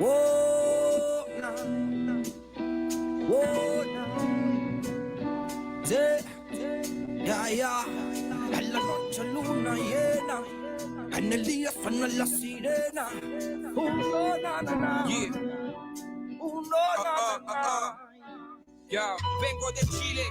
Oh, nah, oh, nah. Yeah, yeah. En la noche luna llena, en el día suenan las sirenas. No, na, na, na. Yeah. No, na, na, na. Ya, vengo de Chile,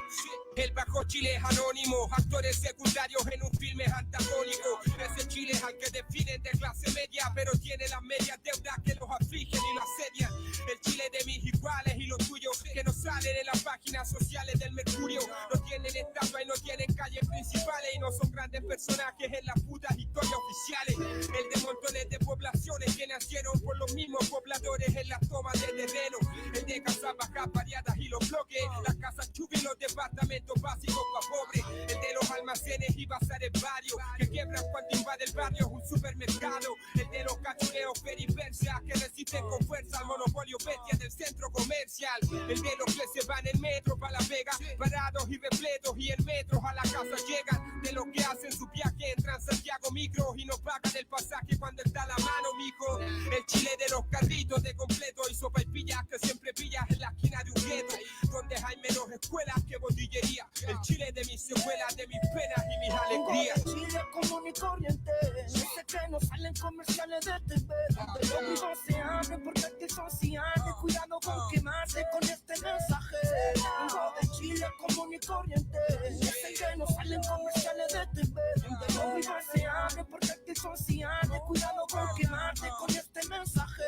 el Bajo Chile es anónimo, actores secundarios en un filme antagónico. Ese Chile al que definen de clase media, pero tiene las medias deudas que los afligen y los asedian. El Chile de mis iguales y los tuyos, que no salen en las páginas sociales del Mercurio. No tienen estatua y no tienen calles principales, y no son grandes personajes en las putas historias oficiales. El de montones de poblaciones que nacieron por los mismos pobladores en las tomas de terreno. El de casas bajas variadas y los bloques, las casas chubis y los departamentos básicos para pobres. El de los almacenes y bazares varios, que quiebran cuando invade el barrio un supermercado. El de los cachureos perifercias, que resisten con fuerza al monopolio bestia del centro comercial. El de los que se van en metro para La Vega, parados y repletos, y en metros a la casa llegan. De los que hacen su viaje entran Santiago micro y no pagan el pasaje cuando está la mano, mijo. El Chile de los carritos de completo y sopa y pillas que siempre pillas en la esquina de un gueto, donde hay menos escuelas que botillería. El Chile de mis secuelas, de mis penas y mis alegrías. Chile común y corriente, sé que no salen comerciales de TV, donde los vivos se abren porque aquí son cianes. Cuidado con quemarse con este mensaje. Vengo de Chile común y corriente, sé que no salen comerciales de TV, donde los vivos se abren porque aquí son cianes. Cuidado con quemarte con este mensaje.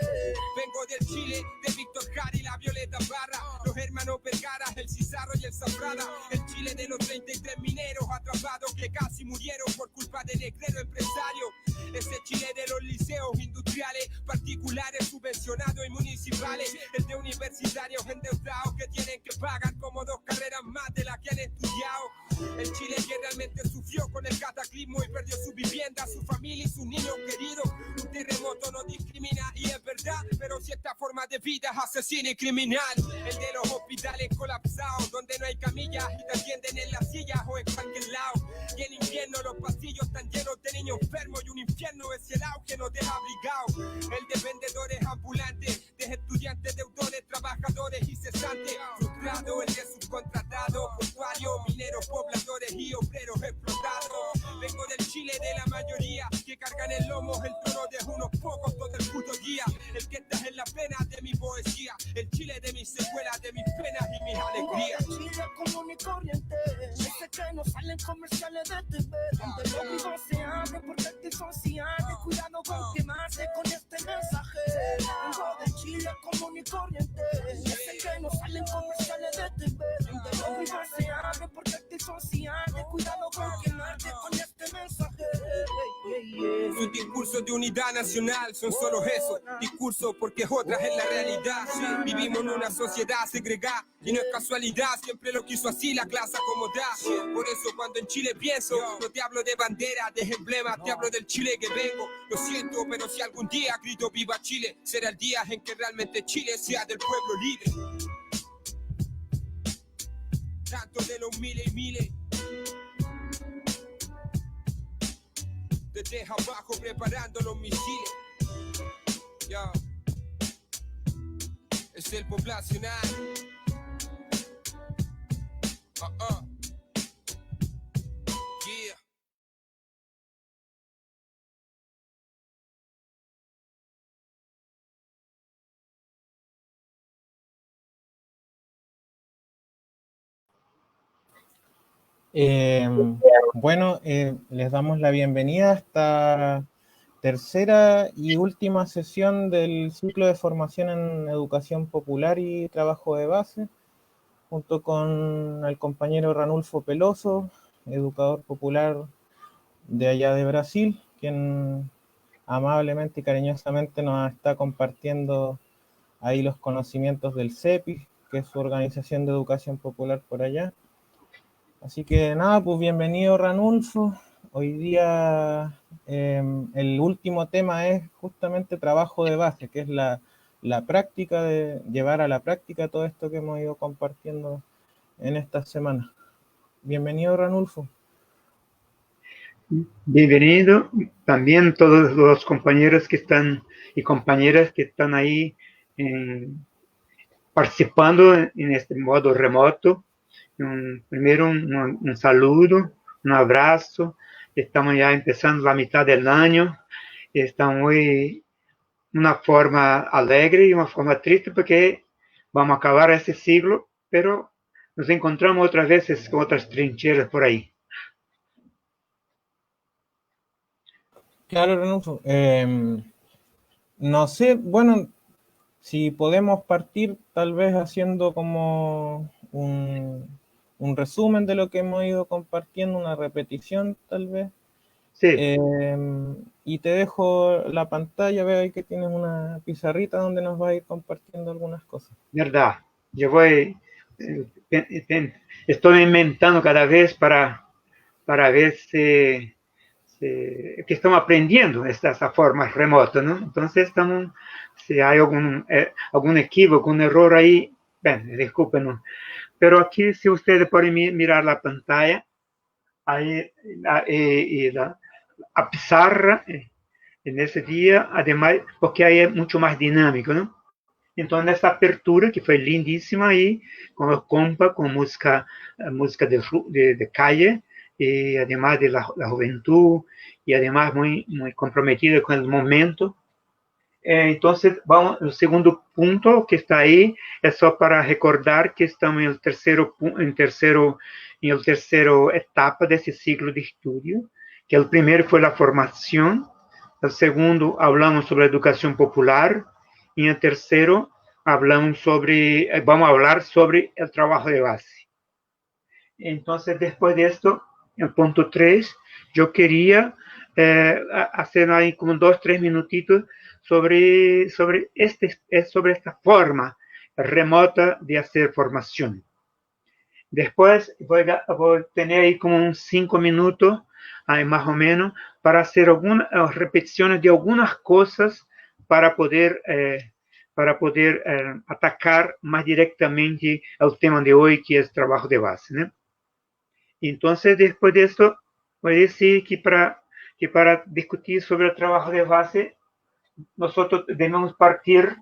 Vengo del Chile de Víctor Jara y la Violeta Barra, los hermanos Vergara, el Cizarro y el Zafrada. El Chile de los 33 mineros atrapados que casi murieron por culpa de negrero empresario. Ese Chile de los liceos industriales, particulares, subvencionados y municipales. El de universitarios endeudados que tienen que pagar como 2 carreras más de las que han estudiado. El Chile que realmente sufrió con el cataclismo y perdió su vivienda, su familia y sus niños queridos. Un terremoto no discrimina y es verdad, pero si esta forma de vida es asesina y criminal. El de los hospitales colapsados, donde no hay camillas y te atienden en las sillas o en cualquier lado. Y en invierno los pasillos están llenos de niños enfermos y un infierno es el auge no deja abrigado. El de vendedores ambulantes, de estudiantes, deudores, trabajadores y cesantes. Frustrado, el de subcontratados, portuarios, mineros, pobladores y obreros explotados. Vengo del Chile de la mayoría, que cargan el lomo el trono de unos pocos todo el puto día. El que está en la pena de mi poesía, el Chile de mis secuelas, de mis penas y mis alegrías. Chile común y corriente, sé que no salen comerciales de TV, donde los vivos se abren porque aquí son cianes. Cuidado con quemarse con este mensaje. Vengo de Chile común y corriente, sé que no salen comerciales de TV, donde los vivos se abren porque aquí son cianes. Cuidado con quemarte con este mensaje. Sus discursos de unidad nacional son solo eso, discursos porque otras es la realidad. Vivimos en una sociedad segregada y no es casualidad, siempre lo quiso así la clase acomodada. Por eso cuando en Chile pienso, no te hablo de bandera, de emblemas, te hablo del Chile que vengo. Lo siento, pero si algún día grito viva Chile, será el día en que realmente Chile sea del pueblo libre. Tanto de los miles y miles, desde abajo preparando los misiles. Ya, es el poblacional. Yeah. Bueno, les damos la bienvenida a esta tercera y última sesión del ciclo de formación en educación popular y trabajo de base, junto con el compañero Ranulfo Peloso, educador popular de allá de Brasil, quien amablemente y cariñosamente nos está compartiendo ahí los conocimientos del CEPI, que es su organización de educación popular por allá. Así que nada, pues bienvenido Ranulfo. Hoy día el último tema es justamente trabajo de base, que es la práctica de llevar a la práctica todo esto que hemos ido compartiendo en estas semanas. Bienvenido Ranulfo. Bienvenido también todos los compañeros que están y compañeras que están ahí participando en este modo remoto. Primero un saludo, un abrazo. Estamos ya empezando la mitad del año. Está muy una forma alegre y una forma triste porque vamos a acabar ese siglo, pero nos encontramos otras veces con otras trincheras por ahí. Claro, Renuncio. No sé, bueno, si podemos partir tal vez haciendo como un resumen de lo que hemos ido compartiendo, una repetición tal vez. Sí, Y te dejo la pantalla, veo ahí que tienes una pizarrita donde nos va a ir compartiendo algunas cosas. verdad. Yo voy, estoy inventando cada vez para ver que estamos aprendiendo estas formas remotas, ¿no? Entonces, si hay algún equívoco, un error ahí, bueno, discúlpenos. Pero aquí, si ustedes pueden mirar la pantalla, ahí a pizarra en ese día, además, porque ahí es mucho más dinámico, ¿no? Entonces, essa apertura, que foi lindíssima aí, com o compa, com música de calle, e además de la juventud, e además muito comprometida com o momento. Entonces, vamos, o segundo ponto que está aí é só para recordar que estamos em terceiro etapa desse ciclo de estudo, que o primeiro foi a formação, o segundo, falamos sobre a educação popular, e o terceiro, vamos a hablar sobre el trabajo de base. Entonces, después de esto, el punto 3, yo quería hacer ahí como 2-3 minutitos sobre esta forma remota de hacer formación. Después voy a tener ahí como uns 5 minutos, ahí más o menos, para hacer algunas repeticiones de algunas cosas para poder atacar más directamente el tema de hoy, que es trabajo de base, ¿no? Entonces, después de esto, voy a decir que para discutir sobre el trabajo de base, nosotros debemos partir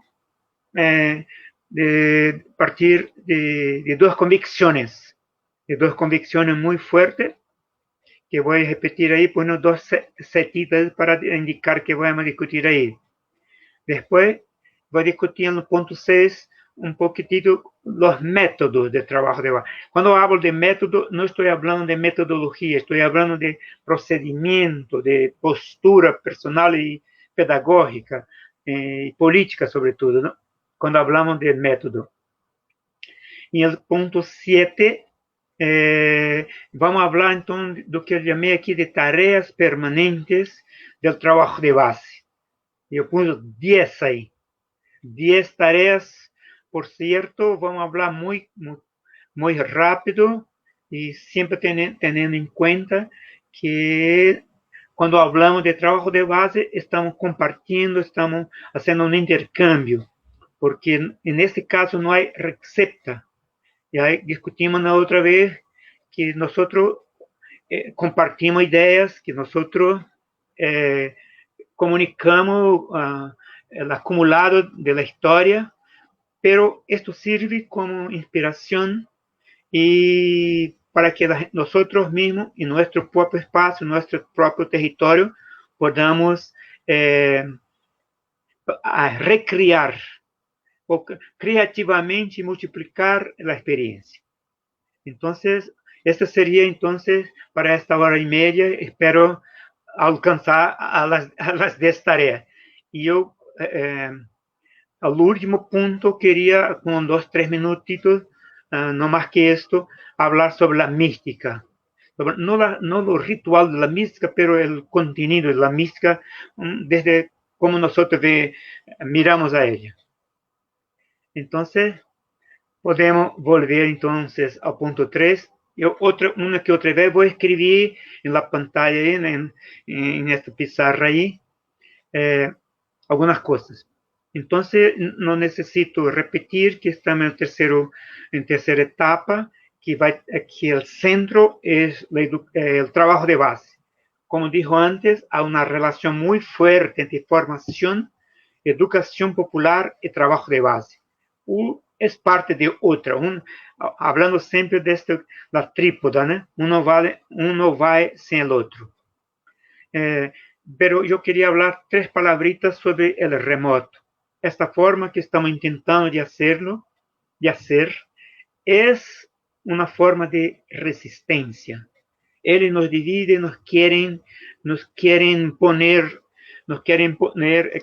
de dos convicciones muy fuertes, que voy a repetir ahí, poniendo dos setitas para indicar que vamos a discutir ahí. Después voy a discutir en el punto 6 un poquitito los métodos de trabajo de base. Cuando hablo de método, no estoy hablando de metodología, estoy hablando de procedimiento, de postura personal y pedagógica, y política sobre todo, ¿no? Cuando hablamos de método. Y el punto 7, vamos a hablar entonces de lo que yo llamé aquí de tareas permanentes del trabajo de base. Yo puse 10 ahí. 10 tareas, por cierto, vamos a hablar muy rápido y siempre teniendo en cuenta que cuando hablamos de trabajo de base, estamos compartiendo, estamos haciendo un intercambio, porque en este caso no hay receta. Ya discutimos la otra vez que nosotros compartimos ideas, que nosotros comunicamos el acumulado de la historia, pero esto sirve como inspiración y para que nosotros mismos, en nuestro propio espacio, en nuestro propio territorio, podamos recrear o creativamente multiplicar la experiencia. Entonces, esta sería entonces para esta hora y media, espero alcanzar a las 10 tareas. Y yo, al último punto, quería, con 2-3 minutitos, no más que esto, hablar sobre la mística. No lo ritual de la mística, pero el contenido de la mística, desde cómo nosotros miramos a ella. Entonces, podemos volver entonces al punto 3. Yo una que otra vez voy a escribir en la pantalla, en esta pizarra ahí, algunas cosas. Entonces, no necesito repetir que estamos en tercera etapa, que el centro es el trabajo de base. Como dijo antes, hay una relación muy fuerte entre formación educación popular y trabajo de base. Es parte de otra, hablando siempre de la trípoda, ¿no? Uno va sin el otro. Pero yo quería hablar 3 palabritas sobre el remoto. Esta forma que estamos intentando de hacer, es una forma de resistencia. Ellos nos dividen, nos quieren poner,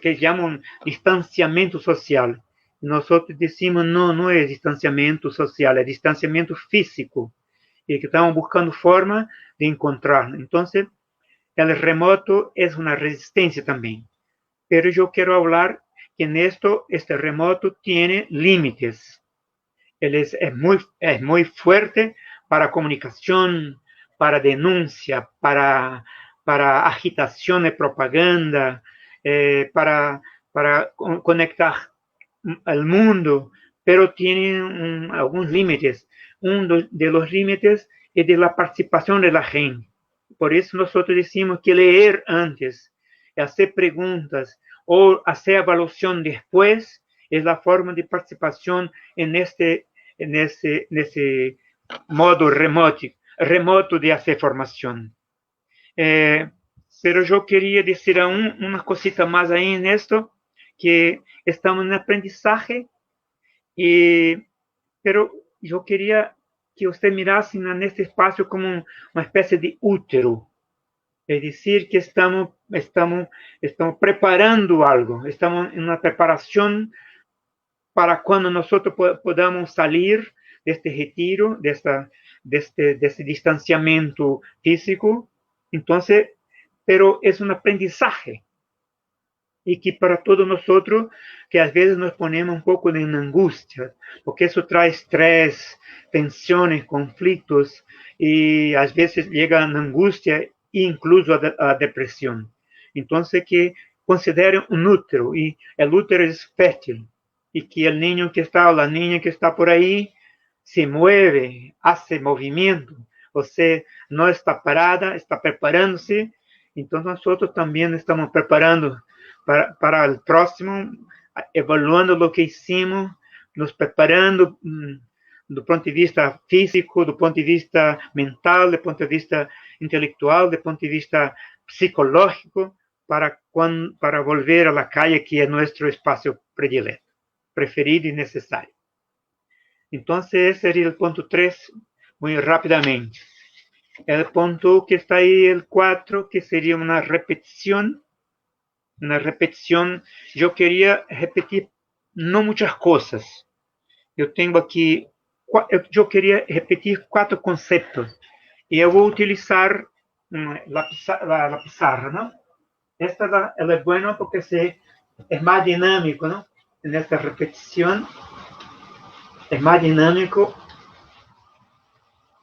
que llaman distanciamiento social. Nosotros decimos, no es distanciamiento social, es distanciamiento físico. Y que estamos buscando forma de encontrarnos. Entonces, el remoto es una resistencia también. Pero yo quiero hablar que en este remoto tiene límites. Él es muy fuerte para comunicación, para denuncia, para agitación de propaganda, para conectar al mundo, pero tiene algunos límites. Uno de los límites es de la participación de la gente. Por eso nosotros decimos que leer antes, hacer preguntas o hacer evaluación después es la forma de participación en ese modo remoto de hacer formación. Pero yo quería decir aún una cosita más ahí en esto, que estamos en aprendizaje, pero yo quería que usted mirase en este espacio como una especie de útero. Es decir, que estamos preparando algo, estamos en una preparación para cuando nosotros podamos salir de este retiro, de este distanciamiento físico. Entonces, pero es un aprendizaje. Y que para todos nosotros, que a veces nos ponemos un poco en angustia, porque eso trae estrés, tensiones, conflictos, y a veces llega a angustia e incluso a depresión. Entonces, que consideren un útero, y el útero es fértil, y que el niño que está o la niña que está por ahí se mueve, hace movimiento, o sea, no está parada, está preparándose. Entonces nosotros también estamos preparando para el próximo, evaluando lo que hicimos, nos preparando do ponto de vista físico, do ponto de vista mental, do ponto de vista intelectual, do ponto de vista psicológico, para volver a la calle, que es nuestro espacio predilecto, preferido y necesario. Entonces, ese sería el punto 3, muy rápidamente. El punto que está ahí, el 4, que sería una repetición. Yo quería repetir no muchas cosas. Yo quería repetir 4 conceptos. Y yo voy a utilizar la pizarra, ¿no? Esta es buena porque es más dinámico, ¿no? En esta repetición es más dinámico.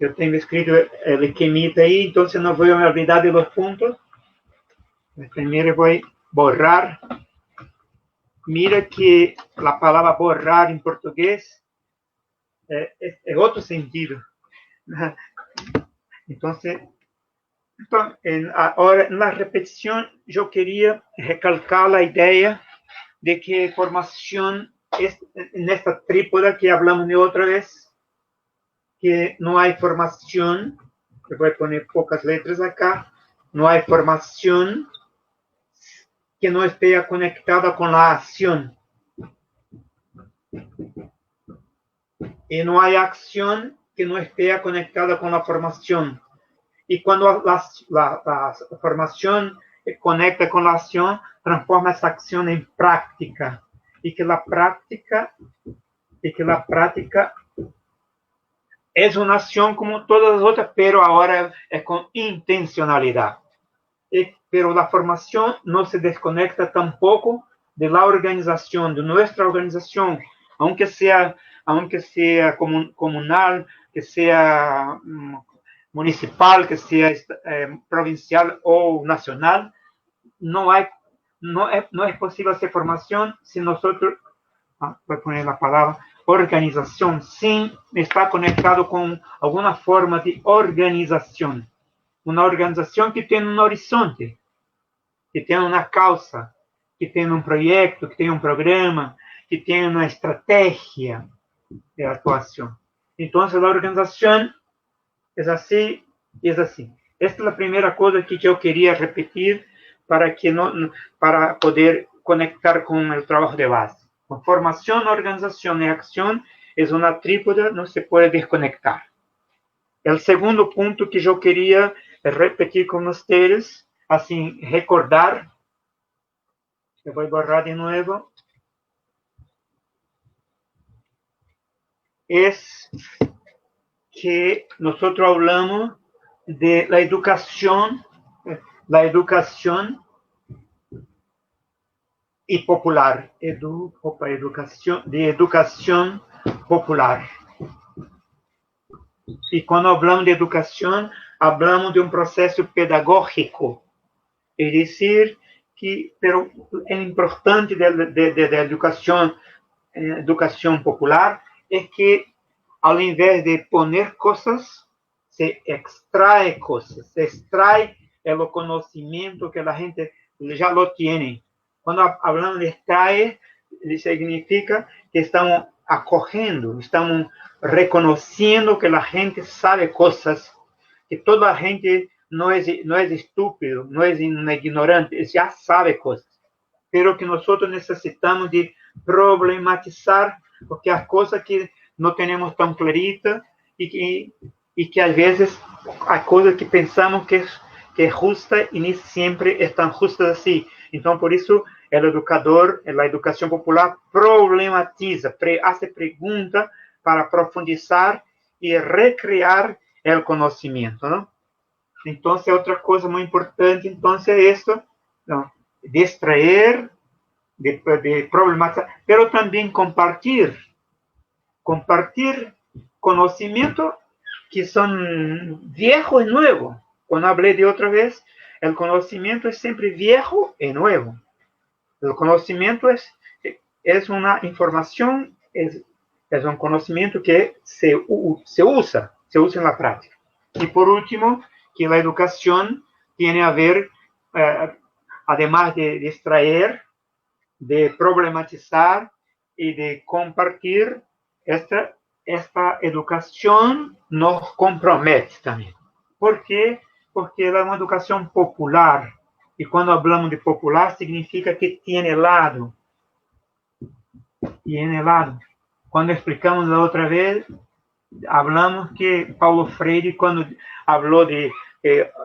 Yo tengo escrito el esquemita ahí, entonces no voy a olvidar de los puntos. Primero voy a borrar. Mira que la palabra borrar en portugués es otro sentido. Entonces, ahora en la repetición yo quería recalcar la idea de que formación es en esta trípoda que hablamos de otra vez, que no hay formación, que voy a poner pocas letras acá, no hay formación que no esté conectada con la acción. Y no hay acción que no esté conectada con la formación. Y cuando la formación conecta con la acción, transforma esa acción en práctica. Y que la práctica es una acción como todas las otras, pero ahora es con intencionalidad. Pero la formación no se desconecta tampoco de la organización, de nuestra organización, aunque sea comunal, que sea municipal, que sea provincial o nacional. No es posible hacer formación si nosotros, voy a poner la palabra organización, sin estar conectado con alguna forma de organización. Una organización que tiene un horizonte, que tiene una causa, que tenha um projeto, que tenha um programa, que tenha uma estratégia de atuação. Então, a organização é assim e é assim. Esta é a primeira coisa que eu queria repetir para poder conectar com o trabalho de base. Formação, organização e ação é uma trípode, não se pode desconectar. O segundo ponto que eu queria repetir com vocês, assim, recordar, eu vou borrar de novo, é que nós hablamos de la educación y popular, de educación popular. Y cuando hablamos de educación, hablamos de un proceso pedagógico, es decir, pero lo importante de la educación popular es que ao invés de poner cosas, se extrae cosas, se extrae el conocimiento que la gente ya lo tiene. Cuando hablamos de extraer, significa que estamos acogiendo, estamos reconociendo que la gente sabe cosas, que toda la gente no es estúpido, no es ignorante, ya sabe cosas, pero que nosotros necesitamos de problematizar, porque las cosas que no tenemos tan clarita y que a veces hay cosas que pensamos que es justa y ni siempre es tan justa así. Entonces, por eso, el educador, en la educación popular, problematiza, hace preguntas para profundizar y recrear el conocimiento, ¿no? Entonces, otra cosa muy importante, entonces, esto, ¿no? De extraer, de problematizar, pero también compartir conocimientos que son viejos y nuevos. Cuando hablé de otra vez, el conocimiento es siempre viejo y nuevo. El conocimiento es una información, es un conocimiento que se usa en la práctica. Y por último, que la educación tiene a ver, además de extraer, de problematizar y de compartir, esta educación nos compromete también. ¿Por qué? Porque es una educación popular. Y cuando hablamos de popular, significa que tiene lado. Tiene lado. Cuando explicamos la otra vez, hablamos que Paulo Freire, cuando habló de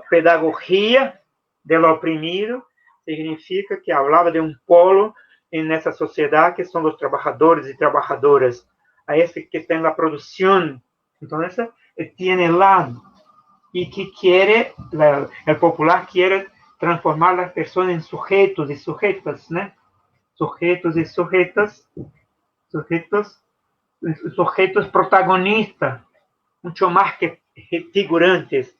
pedagogía del oprimido, significa que hablaba de un polo en esa sociedad que son los trabajadores y trabajadoras, a ese que está en la producción. Entonces, tiene lado. Y que quiere, el popular quiere transformar las personas en sujetos y sujetas, ¿no? Sujetos y sujetas, sujetos protagonistas, mucho más que figurantes.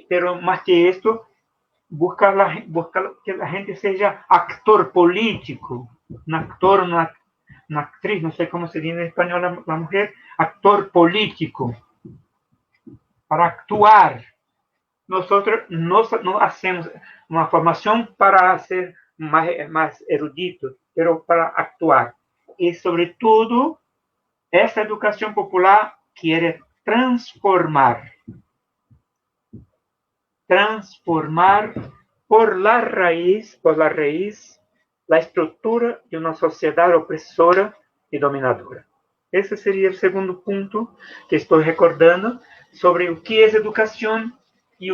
Pero más que esto, busca que la gente sea actor político, un actor, una actriz, no sé cómo se dice en español la mujer, actor político, para actuar. Nosotros no hacemos una formación para ser más eruditos, pero para actuar. Y sobre todo, esta educación popular quiere transformar por la raíz, la estructura de una sociedad opresora y dominadora. Ese sería el segundo punto que estoy recordando sobre o que es educación y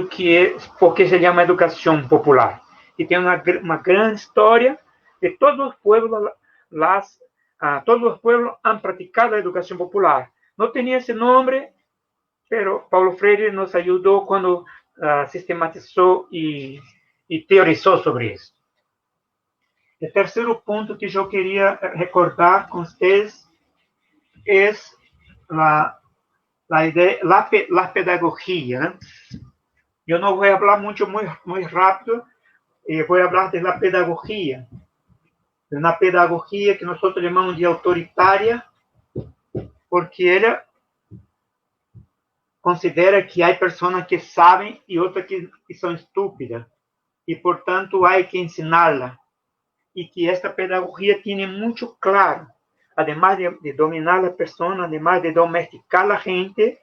por qué se llama educación popular. Y tiene una gran historia de todos los pueblos, todos los pueblos han practicado la educación popular. No tenía ese nombre, pero Paulo Freire nos ayudó cuando sistematizó y teorizó sobre eso. El tercer punto que yo quería recordar con ustedes es la pedagogía, ¿no? Yo no voy a hablar mucho, muy rápido, voy a hablar de la pedagogía. De una pedagogía que nosotros llamamos de autoritaria, porque ella considera que hay personas que saben y otras que son estúpidas, y por tanto hay que enseñarla. y que esta pedagogía tiene mucho claro, además de dominar a la persona, además de domesticar a la gente,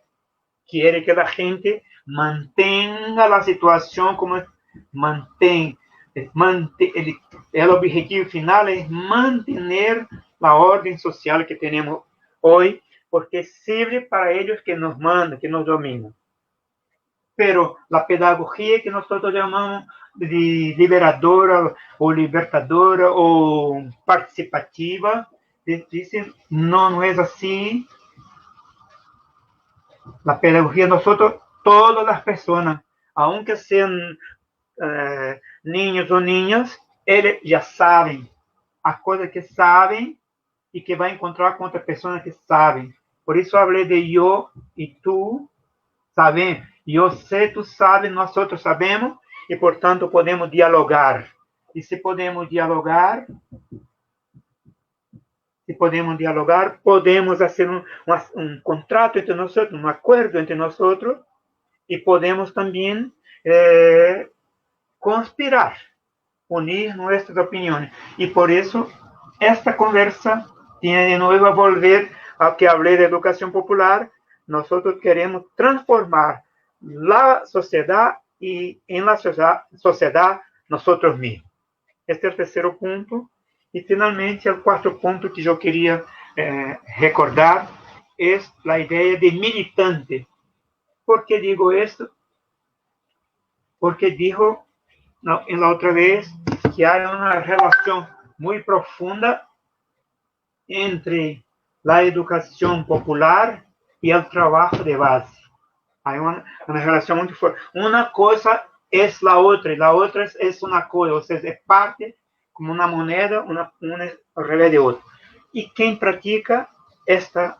quiere que la gente mantenga la situación como mantém, el objetivo final es mantener la orden social que tenemos hoy, porque sirve para ellos que nos mandan, que nos dominan. Pero la pedagogía que nosotros llamamos de liberadora o libertadora o participativa, dicen, no, no es así. La pedagogía, nosotros, todas las personas, aunque sean niños o niñas, eles já sabem as coisas que sabem e que vai encontrar com outras pessoas que sabem. Por isso eu falei de eu e tu sabem. Eu sei, tu sabes, nós outros sabemos e, portanto, podemos dialogar. E se podemos dialogar, podemos fazer um contrato entre nós, um acordo entre nós e podemos também conspirar, unir nuestras opiniones. Y por eso esta conversa tiene de nuevo a volver a que hablé de educación popular. Nosotros queremos transformar la sociedad y en la sociedad nosotros mismos. Este es el tercer punto. Y finalmente el cuarto punto que yo quería recordar es la idea de militante. ¿Por qué digo esto? Porque dijo en la otra vez que hay una relación muy profunda entre la educación popular y el trabajo de base. Hay una relación muy fuerte. Una cosa es la otra, y la otra es una cosa, o sea, es parte como una moneda, una al revés de otra. Y quien practica esta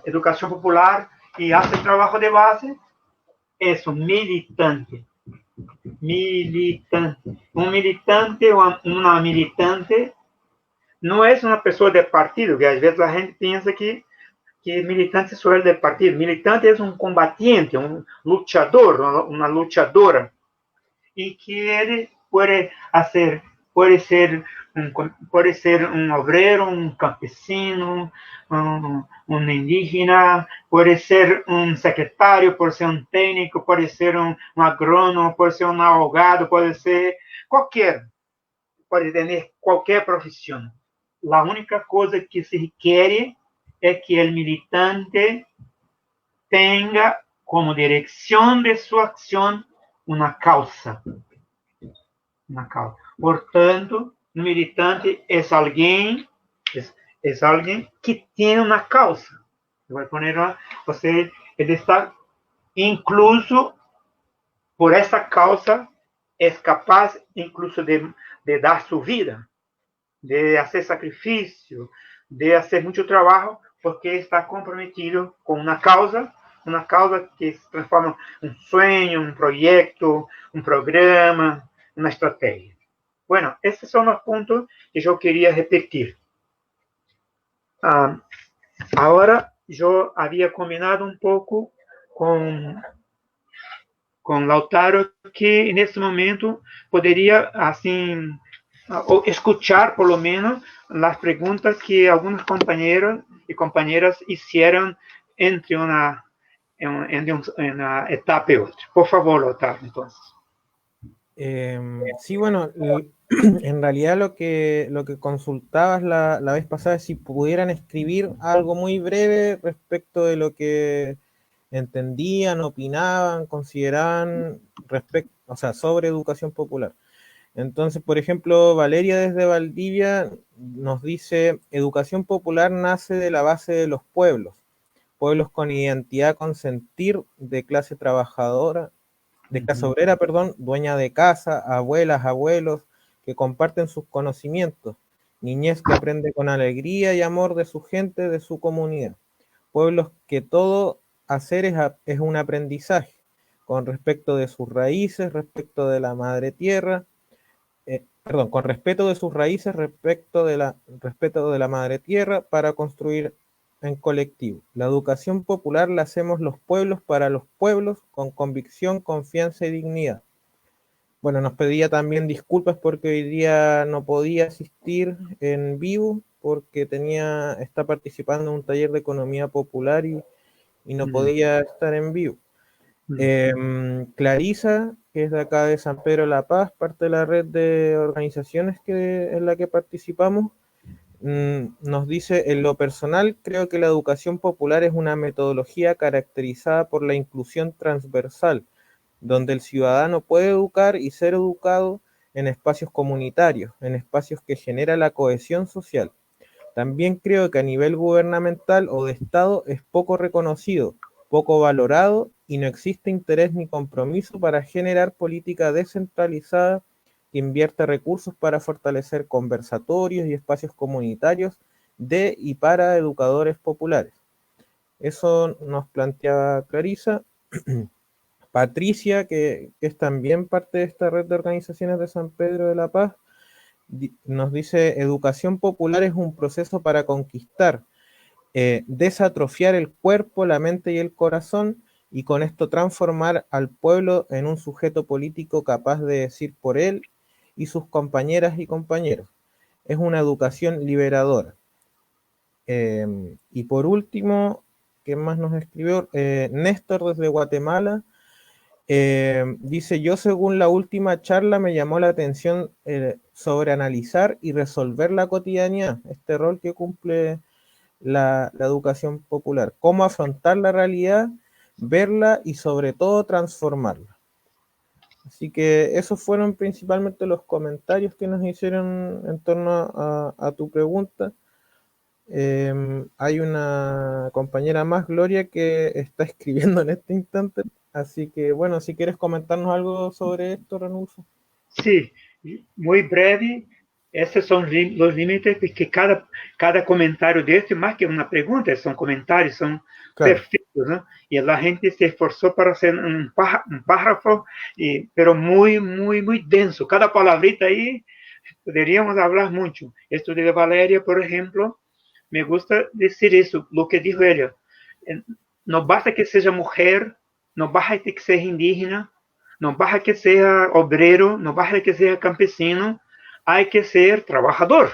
educación popular y hace el trabajo de base es un militante. Un militante o una militante no es una persona de partido, que a veces la gente piensa que militante solo es del partido. Militante es un combatiente, un luchador, una luchadora, y que puede ser un obrero, un campesino, un indígena, puede ser un secretario, puede ser un técnico, puede ser un agrónomo, puede ser un abogado, puede ser puede tener cualquier profesión. La única cosa que se requiere es que el militante tenga como dirección de su acción una causa. Por tanto, un militante es alguien que tiene una causa. Voy a poner, él está incluso por esa causa, es capaz incluso de dar su vida, de hacer sacrificio, de hacer mucho trabajo, porque está comprometido con una causa que se transforma en un sueño, un proyecto, un programa, una estrategia. Bueno, estos son los puntos que yo quería repetir. Ahora yo había combinado un poco con Lautaro que en este momento podría así escuchar por lo menos las preguntas que algunos compañeros y compañeras hicieron entre una etapa y otra. Por favor, Lautaro, entonces. Sí, bueno, en realidad lo que consultabas la vez pasada es si pudieran escribir algo muy breve respecto de lo que entendían, opinaban, consideraban sobre educación popular. Entonces, por ejemplo, Valeria desde Valdivia nos dice: educación popular nace de la base de los pueblos con identidad con sentir, de clase trabajadora, de clase obrera, dueña de casa, abuelas, abuelos, que comparten sus conocimientos, niñez que aprende con alegría y amor de su gente, de su comunidad, pueblos que todo hacer es un aprendizaje, con respecto de sus raíces, respecto de la madre tierra, con respeto de sus raíces, respeto de la madre tierra, para construir en colectivo. La educación popular la hacemos los pueblos para los pueblos, con convicción, confianza y dignidad. Bueno, nos pedía también disculpas porque hoy día no podía asistir en vivo porque está participando en un taller de economía popular y no podía estar en vivo. Clarisa, que es de acá de San Pedro de la Paz, parte de la red de organizaciones en la que participamos, nos dice: en lo personal, creo que la educación popular es una metodología caracterizada por la inclusión transversal, donde el ciudadano puede educar y ser educado en espacios comunitarios, en espacios que generan la cohesión social. También creo que a nivel gubernamental o de Estado es poco reconocido, poco valorado y no existe interés ni compromiso para generar política descentralizada que invierta recursos para fortalecer conversatorios y espacios comunitarios de y para educadores populares. Eso nos planteaba Clarisa. Patricia, que es también parte de esta red de organizaciones de San Pedro de la Paz, nos dice: educación popular es un proceso para conquistar, desatrofiar el cuerpo, la mente y el corazón, y con esto transformar al pueblo en un sujeto político capaz de decir por él y sus compañeras y compañeros. Es una educación liberadora. Y por último, ¿qué más nos escribió? Néstor desde Guatemala. Dice: yo, según la última charla, me llamó la atención sobre analizar y resolver la cotidianidad, este rol que cumple la educación popular, cómo afrontar la realidad, verla y sobre todo transformarla. Así que esos fueron principalmente los comentarios que nos hicieron en torno a tu pregunta. Hay una compañera más, Gloria, que está escribiendo en este instante, así que bueno, si quieres comentarnos algo sobre esto, Ranulfo. Sí, muy breve. Esses são os limites, porque cada comentário desse, mais que uma pergunta, são comentários, são Claro. perfeitos, né? E a gente se esforçou para ser um párrafo, pero muito denso. Cada palavrita aí, poderíamos falar muito. Esto de Valéria, por exemplo, me gusta dizer isso, o que dijo ela. Não basta que seja mulher, não basta que seja indígena, não basta que seja obrero, não basta que seja campesino, hay que ser trabajador.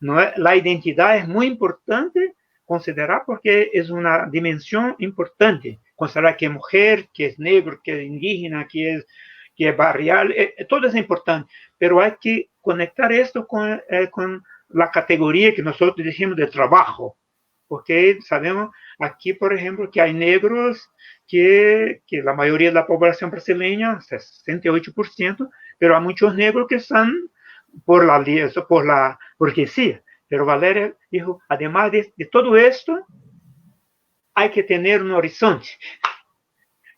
¿No? La identidad es muy importante considerar porque es una dimensión importante. Considerar que es mujer, que es negro, que es indígena, que es barrial, todo es importante. Pero hay que conectar esto con la categoría que nosotros decimos de trabajo. Porque sabemos aquí, por ejemplo, que hay negros que la mayoría de la población brasileña, 68%, pero hay muchos negros que están porque sí. Pero Valéria dijo, además de todo esto, hay que tener un horizonte.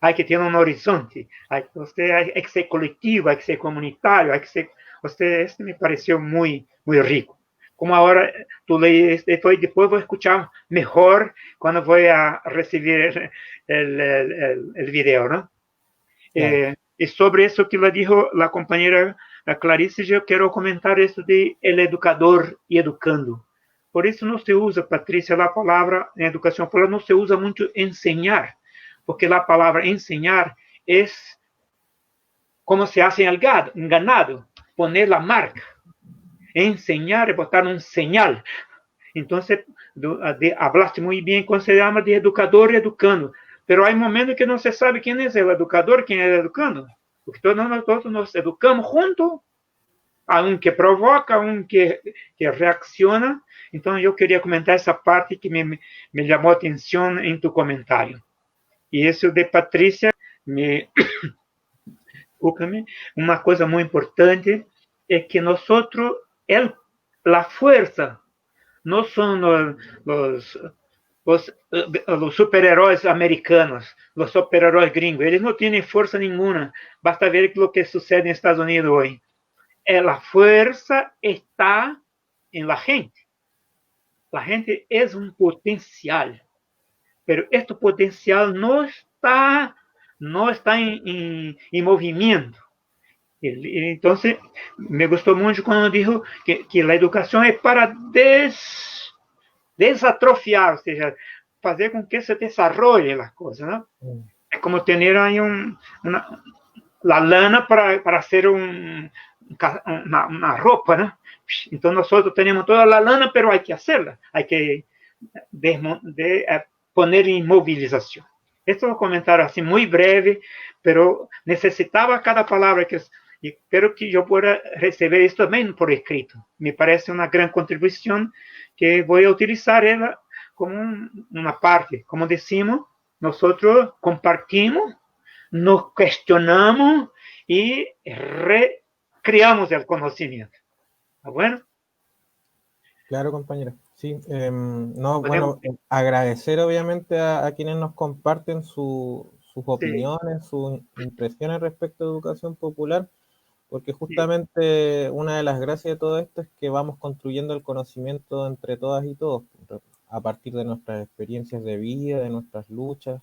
Hay que tener un horizonte. Hay que ser colectivo, hay que ser comunitario, hay que ser... Este me pareció muy rico. Como ahora tú lees, después voy a escuchar mejor cuando voy a recibir el video, ¿no? Claro. Y sobre eso que le dijo la compañera Clarice, yo quiero comentar eso de el educador y educando. Por eso no se usa, Patricia, la palabra en educación popular, no se usa mucho enseñar, porque la palabra enseñar es como se hace en el ganado, poner la marca. Enseñar es botar un señal. Entonces, hablaste muy bien cuando se llama de educador y educando. Pero hay momentos que no se sabe quién es el educador, quién es el educando. Porque todos nosotros nos educamos juntos, a un que provoca, a un que reacciona. Entonces yo quería comentar esa parte que me llamó a atención en tu comentario. Y eso de Patricia, una cosa muy importante es que nosotros, la fuerza, no son los superhéroes americanos, los superhéroes gringos. Ellos no tienen fuerza ninguna. Basta ver lo que sucede en Estados Unidos hoy. La fuerza está en la gente. La gente es un potencial, pero este potencial no está en movimiento. Entonces, me gustó mucho cuando dijo que la educación es para desatrofiar, o sea, fazer com que se desarrolle las cosas, ¿no? Es como tener ahí la lana para hacer una ropa, ¿no? Entonces nosotros tenemos toda la lana, pero hay que hacerla, hay que poner en movilización. Esto es un comentario así muy breve, pero necesitaba cada palabra y espero que yo pueda recibir esto también por escrito. Me parece una gran contribución que voy a utilizar ella como una parte. Como decimos, nosotros compartimos, nos cuestionamos y recreamos el conocimiento. ¿Está bueno? Claro, compañero. Sí, no, bueno, agradecer obviamente a quienes nos comparten sus opiniones, sus impresiones respecto a educación popular, porque justamente una de las gracias de todo esto es que vamos construyendo el conocimiento entre todas y todos, a partir de nuestras experiencias de vida, de nuestras luchas,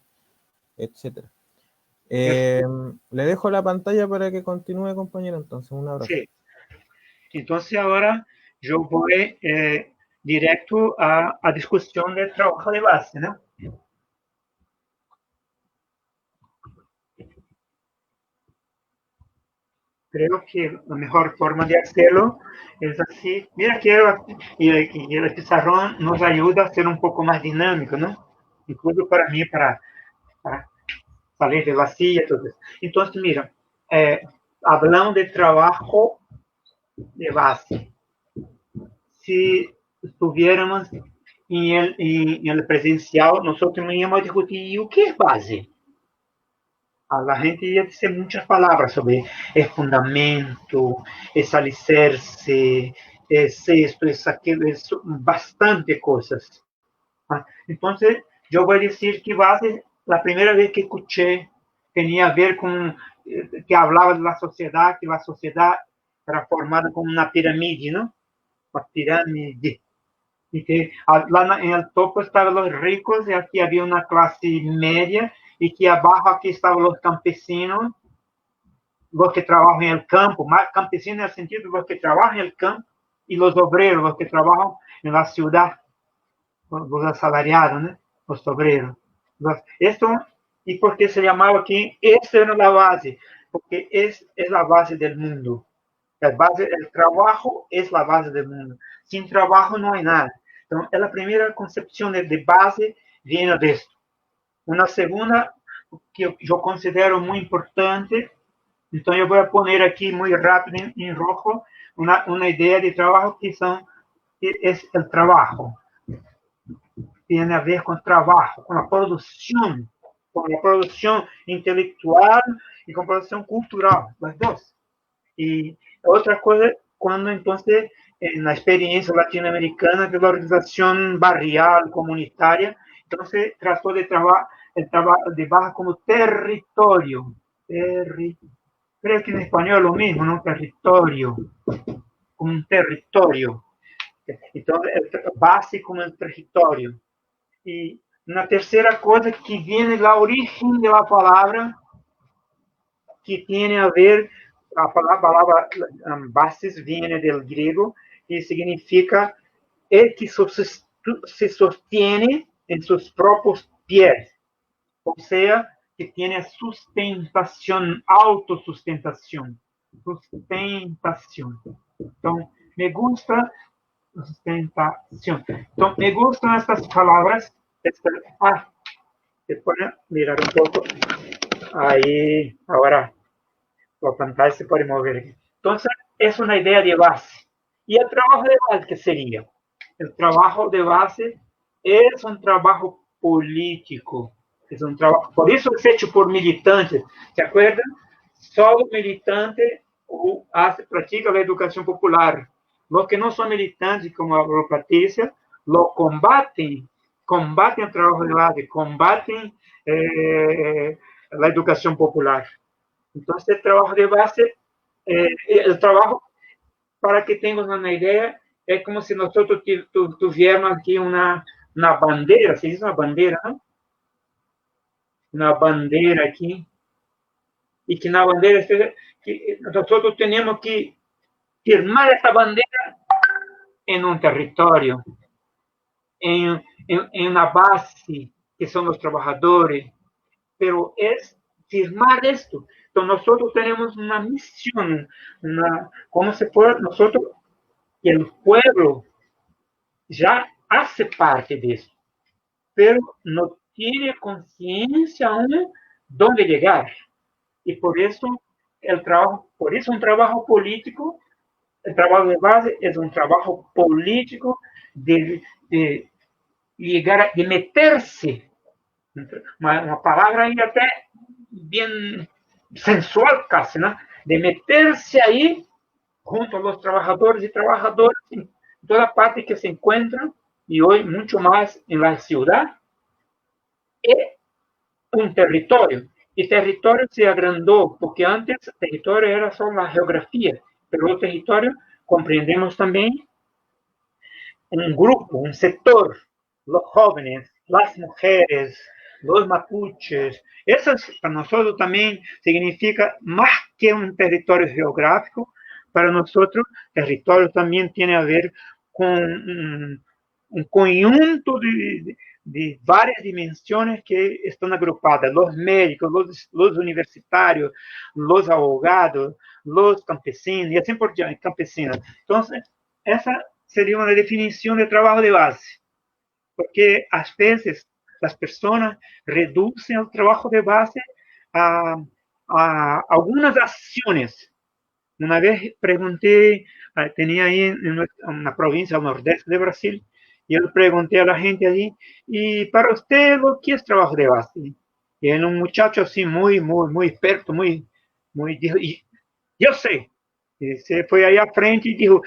etcétera. Le dejo la pantalla para que continúe, compañero, entonces un abrazo. Sí. Entonces ahora yo voy directo a discusión del trabajo de base, ¿no? Creo que la mejor forma de hacerlo es así. Mira que el pizarrón nos ayuda a ser un poco más dinámico, ¿no? Incluso para mí, para salir de la silla, todo eso. Entonces, mira, hablando de trabajo de base. Si estuviéramos en el presencial, nosotros íamos a discutir o que es base. A gente ia dizer muitas palavras sobre fundamento, alicerce, esto, aquilo, bastante coisas. Então, eu vou dizer que base, a primeira vez que escutei, tinha a ver com que falava da sociedade, que a sociedade era formada como uma pirâmide, não? Uma pirâmide. Y que en el topo estaban los ricos y aquí había una clase media y que abajo aquí estaban los campesinos, los que trabajan en el campo, más campesinos en el sentido de los que trabajan en el campo y los obreros, los que trabajan en la ciudad, los asalariados, ¿no? Los obreros. Esto, ¿y por qué se llamaba aquí? Esta era la base, porque es la base del mundo. El trabajo es la base del mundo. Sin trabajo no hay nada. Entonces, la primera concepción de base viene de esto. Una segunda que yo considero muy importante, entonces yo voy a poner aquí muy rápido en rojo una idea de trabajo que es el trabajo. Tiene a ver con trabajo, con la producción intelectual y con la producción cultural, las dos. Y otra cosa, cuando entonces en la experiencia latinoamericana de la organización barrial, comunitaria, entonces trató de trabajar como territorio. Creo que en español es lo mismo, ¿no? Territorio, como un territorio. Entonces, base como el territorio. Y una tercera cosa que viene la origen de la palabra, que tiene a ver. A palavra bases viene del griego y significa el que se sostiene en sus propios pies, o sea, que tiene sustentación, autosustentación, sustentación. Entonces, me gusta sustentación. Entonces, me gustan estas palabras. Se puede mirar un poco. Ahí, ahora. La pantalla se puede mover. Entonces, es una idea de base. ¿Y el trabajo de base qué sería? El trabajo de base es un trabajo político. Es un trabajo, por eso es hecho por militantes. ¿Se acuerdan? Solo militantes practican la educación popular. Los que no son militantes, como habló Patricia, lo combaten el trabajo de base, combaten la educación popular. Entonces, el trabajo de base, el trabajo, para que tengan una idea, es como si nosotros tuviéramos aquí una bandera, ¿se dice una bandera, no? Una bandera aquí, y que la bandera, que nosotros tenemos que firmar esa bandera en un territorio, en una base, que son los trabajadores, pero es firmar esto. Entonces nosotros tenemos una misión, como se fuera nosotros, y el pueblo ya hace parte de eso, pero no tiene conciencia aún dónde llegar. Y por eso un trabajo político, el trabajo de base es un trabajo político de llegar, de meterse, una palabra ahí até bien sensual casi, ¿no? De meterse ahí junto a los trabajadores y trabajadoras en toda parte que se encuentran, y hoy mucho más en la ciudad, y un territorio. Y territorio se agrandó, porque antes el territorio era solo la geografía, pero el territorio comprendemos también un grupo, un sector, los jóvenes, las mujeres, los mapuches. Eso para nosotros también significa más que un territorio geográfico. Para nosotros, territorio también tiene a ver con un conjunto de varias dimensiones que están agrupadas: los médicos, los universitarios, los abogados, los campesinos, y así por diante, campesinos. Entonces, esa sería una definición de trabajo de base, porque a veces las personas reducen el trabajo de base a algunas acciones. Una vez pregunté, tenía ahí en una provincia al nordeste de Brasil, y yo pregunté a la gente allí, ¿y para usted qué es trabajo de base? Y era un muchacho así muy experto, dijo, yo sé. Y se fue ahí a frente y dijo,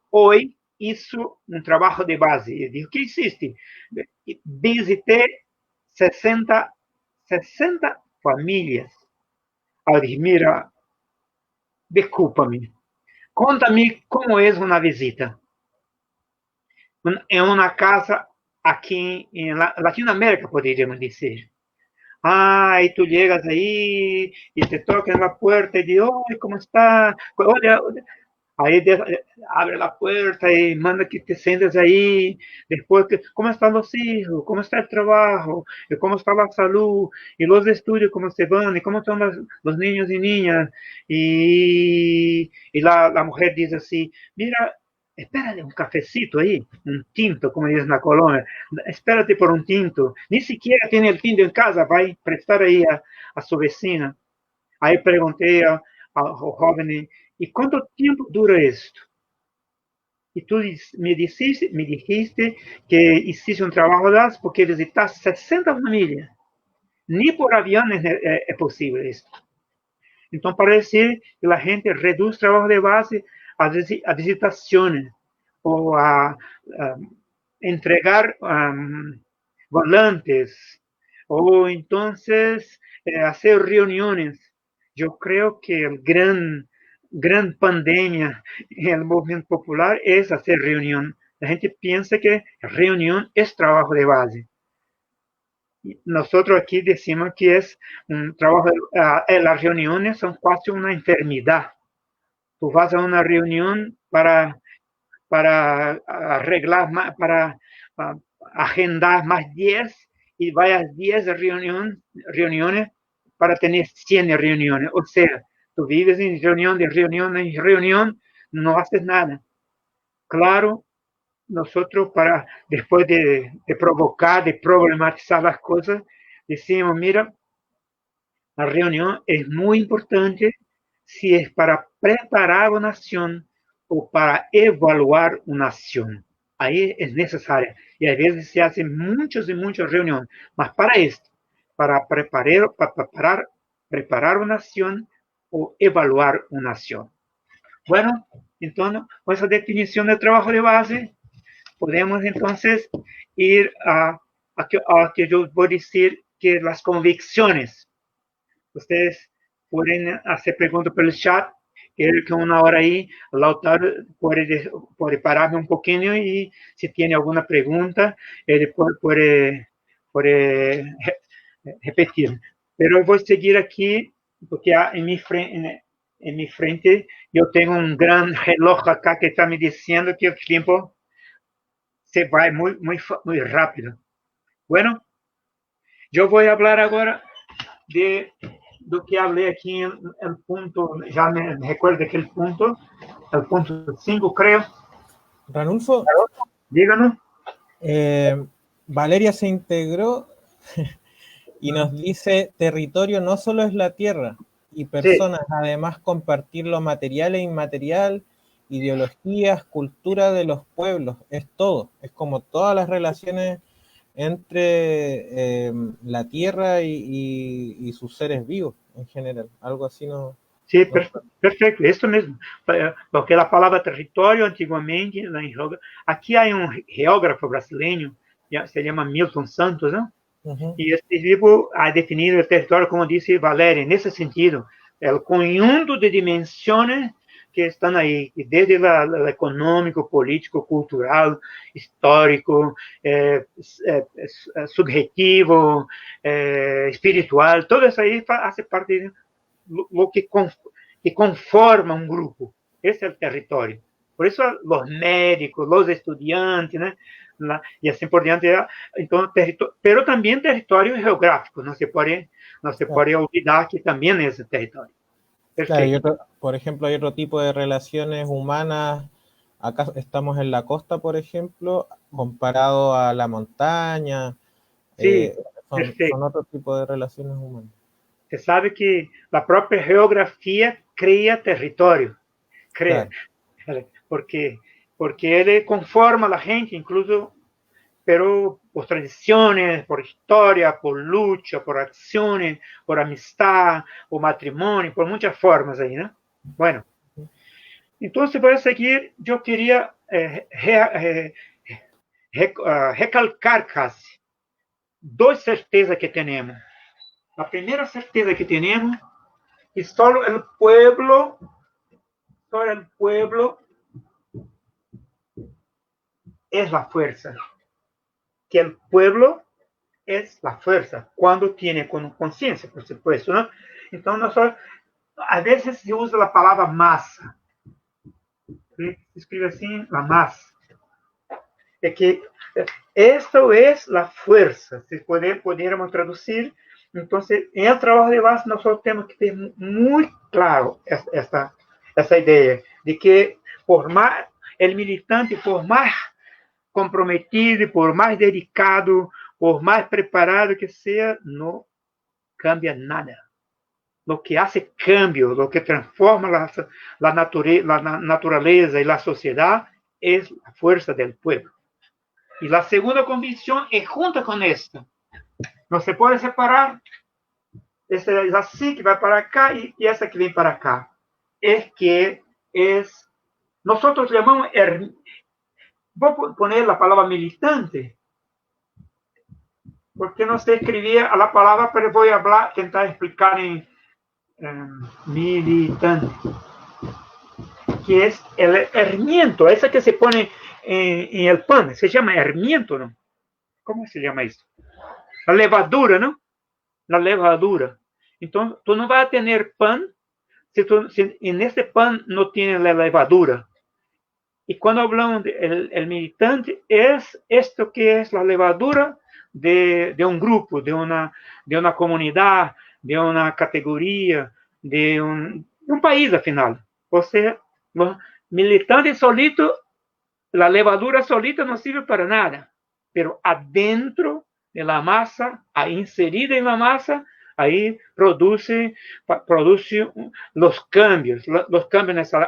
hoy hizo un trabajo de base. Y dijo, ¿qué hiciste? Visité 60 familias. Eu dije, mira, desculpa-me, conta-me como é uma visita em uma casa aqui em Latinoamérica, poderíamos dizer. E tu llegas aí e te tocan na porta e diz, oi, como está? Olha, aí abre a porta e manda que te sientes aí. Depois, como estão os filhos? Como está o trabalho? E como está a saúde? E os estudos, como se vão? E como estão os niños e niñas? E a mulher diz assim, mira, espérate um cafecito aí, um tinto, como diz na Colômbia, espérate por um tinto. Nem sequer tem o tinto em casa, vai prestar aí a sua vecina. Aí perguntei ao jovem, ¿y cuánto tiempo dura esto? Y tú me dijiste que hiciste un trabajo de base porque visitaste 60 familias. Ni por avión es posible esto. Entonces, para decir que la gente reduce el trabajo de base a visitaciones o a entregar volantes o entonces hacer reuniones. Yo creo que el gran pandemia en el movimiento popular es hacer reunión. La gente piensa que reunión es trabajo de base. Nosotros aquí decimos que es un trabajo, las reuniones son casi una enfermedad. Tú vas a una reunión para arreglar, para agendar más 10 y vayas 10 reuniones para tener 100 reuniones. O sea, tú vives en reunión, en reunión, no haces nada. Claro, nosotros después de provocar, de problematizar las cosas, decimos, mira, la reunión es muy importante si es para preparar una acción o para evaluar una acción. Ahí es necesaria. Y a veces se hacen muchas reuniones, mas para esto, para preparar una acción o evaluar una acción. Bueno, entonces, con esa definición de trabajo de base, podemos entonces ir a que yo voy a decir que las convicciones. Ustedes pueden hacer preguntas por el chat, que una hora ahí, Lautaro puede pararme un poquito y si tiene alguna pregunta, él puede repetir. Pero voy a seguir aquí, porque en mi frente yo tengo un gran reloj acá que está me diciendo que el tiempo se va muy rápido. Bueno, yo voy a hablar ahora de lo que hablé aquí en el punto, ya me recuerdo aquel punto, el punto 5, creo. Ranulfo, Díganos. Valeria se integró y nos dice, territorio no solo es la tierra y personas, sí. Además compartir lo material e inmaterial, ideologías, cultura de los pueblos, es todo, es como todas las relaciones entre la tierra y sus seres vivos en general, algo así no... Sí, perfecto, isso mesmo, porque a palavra território, antigamente, aqui há geógrafo brasileiro, se chama Milton Santos, né? E este livro ha definido o território, como disse Valéria, nesse sentido, é o conjunto de dimensões que estão aí, desde o econômico, político, cultural, histórico, subjetivo, espiritual, todo isso aí faz parte de lo que conforma un grupo. Ese es el territorio. Por eso los médicos, los estudiantes, ¿no? Y así por diante. Entonces, pero también territorio geográfico. No se puede olvidar que también es territorio. Claro, por ejemplo, hay otro tipo de relaciones humanas. Acá estamos en la costa, por ejemplo, comparado a la montaña. Sí, son otro tipo de relaciones humanas. Você sabe que a própria geografia cria território, cria, claro. porque ele conforma a gente, incluso, pero por tradições, por história, por luta, por ações, por amistad, por matrimônio, por muitas formas aí, né? Bueno, então, para seguir, eu queria recalcar casi duas certezas que temos. La primera certeza que tenemos es solo el pueblo es la fuerza. Que el pueblo es la fuerza, cuando tiene conciencia, por supuesto, ¿no? Entonces, nosotros, a veces se usa la palabra masa. Se escribe así, la masa. Es que esto es la fuerza, si pudiéramos traducir. Entonces, en el trabajo de base, nosotros tenemos que tener muy claro esa idea de que por más el militante, por más comprometido, por más dedicado, por más preparado que sea, no cambia nada. Lo que hace cambio, lo que transforma la naturaleza y la sociedad es la fuerza del pueblo. Y la segunda convicción es junto con esta. No se puede separar. Essa é assim que vai para cá e essa que vem para cá. É que nós chamamos, vou poner a palavra militante, porque não se escrevia a palavra, mas vou tentar explicar em militante, que é o hermiento, essa que se põe em el pan, se chama hermiento, não? Como se chama isso? A levadura, não? La levadura. Entonces, tú no vas a tener pan si en ese pan no tiene la levadura. Y cuando hablamos del militante, es esto que es la levadura de un grupo, de una comunidad, de una categoría, de un país al final. O sea, los militantes solitos, la levadura solita no sirve para nada, pero adentro de la masa, ahí inserida en la masa, ahí produce los cambios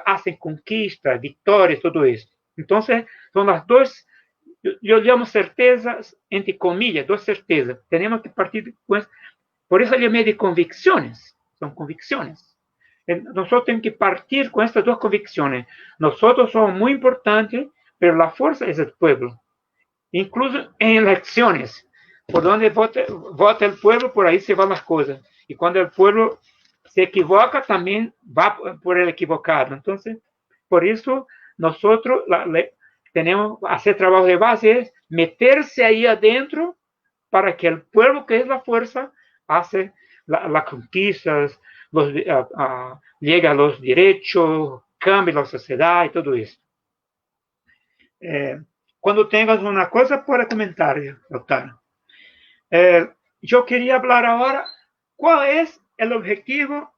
hacen conquistas, victorias, todo eso. Entonces, son las dos, yo llamo certezas, entre comillas, dos certezas. Tenemos que partir, pues, por eso llamé de convicciones, son convicciones. Nosotros tenemos que partir con estas dos convicciones. Nosotros somos muy importantes, pero la fuerza es el pueblo. Incluso en elecciones. Por donde vota el pueblo, por ahí se van las cosas. Y cuando el pueblo se equivoca, también va por el equivocado. Entonces, por eso nosotros tenemos que hacer trabajo de base, es meterse ahí adentro para que el pueblo, que es la fuerza, hace las conquistas, llega a los derechos, cambia la sociedad y todo eso. Cuando tengas una cosa, puede comentar, doctora. Eu queria falar agora ¿cuál es el objetivo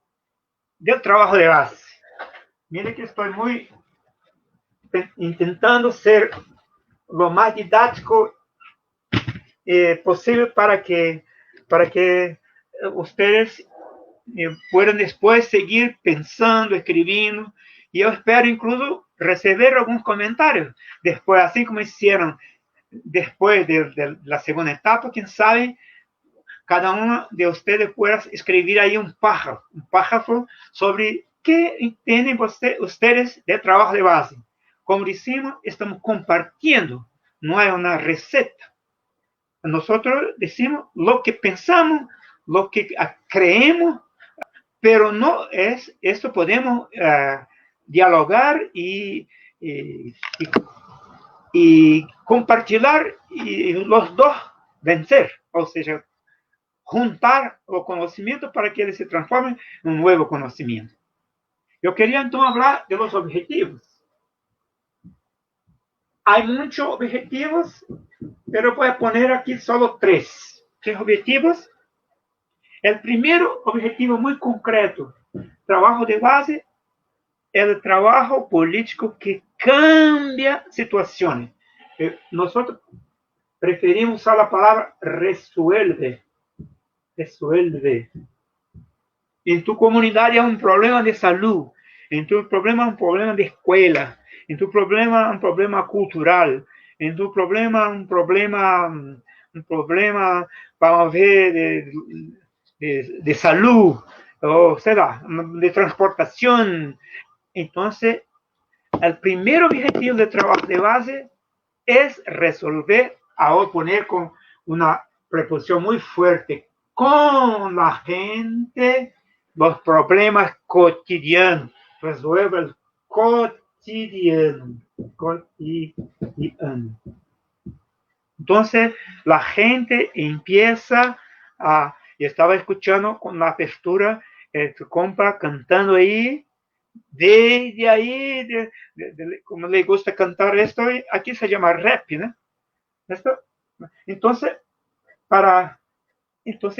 del trabajo de base? Mire que estoy muy intentando ser lo más didáctico posible para que ustedes puedan después seguir pensando, escribiendo, y yo espero incluso recibir algunos comentarios después, así como hicieron después de la segunda etapa, quién sabe, cada uno de ustedes pueda escribir ahí un párrafo sobre qué entienden ustedes de trabajo de base. Como decimos, estamos compartiendo, no hay una receta. Nosotros decimos lo que pensamos, lo que creemos, pero no es, esto podemos dialogar y compartir y los dos vencer, o sea, juntar o conocimiento para que ele se transforme en un nuevo conocimiento. Yo quería entonces hablar de los objetivos. Hay muchos objetivos, pero voy a poner aquí solo tres objetivos. El primero objetivo muy concreto, trabajo de base, el trabajo político que cambia situaciones. Nosotros preferimos usar la palabra resuelve. Resuelve. En tu comunidad hay un problema de salud, en tu problema un problema de escuela, en tu problema un problema cultural, en tu problema un problema, vamos a ver, de salud, o sea, de transportación. Entonces, el primer objetivo del trabajo de base es resolver, ahora poner con una preposición muy fuerte, con la gente, los problemas cotidianos. Resuelve el cotidiano. Entonces, la gente empieza a... Yo estaba escuchando con la apertura, tu compa cantando ahí, desde ahí, como le gusta cantar esto, aquí se llama rap, ¿no? Esto, entonces,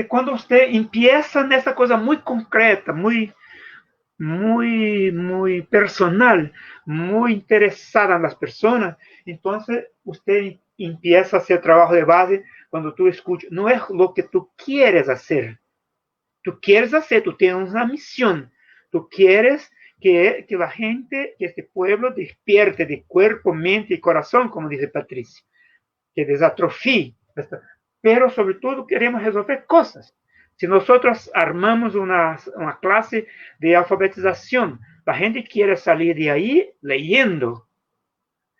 cuando usted empieza en esta cosa muy concreta, muy personal, muy interesada en las personas, entonces usted empieza a hacer trabajo de base cuando tú escuchas, no es lo que tú quieres hacer, tú tienes una misión, tú quieres que la gente, que este pueblo despierte de cuerpo, mente y corazón, como dice Patricia, que desatrofie, pero sobre todo queremos resolver cosas. Si nosotros armamos una clase de alfabetización, la gente quiere salir de ahí leyendo.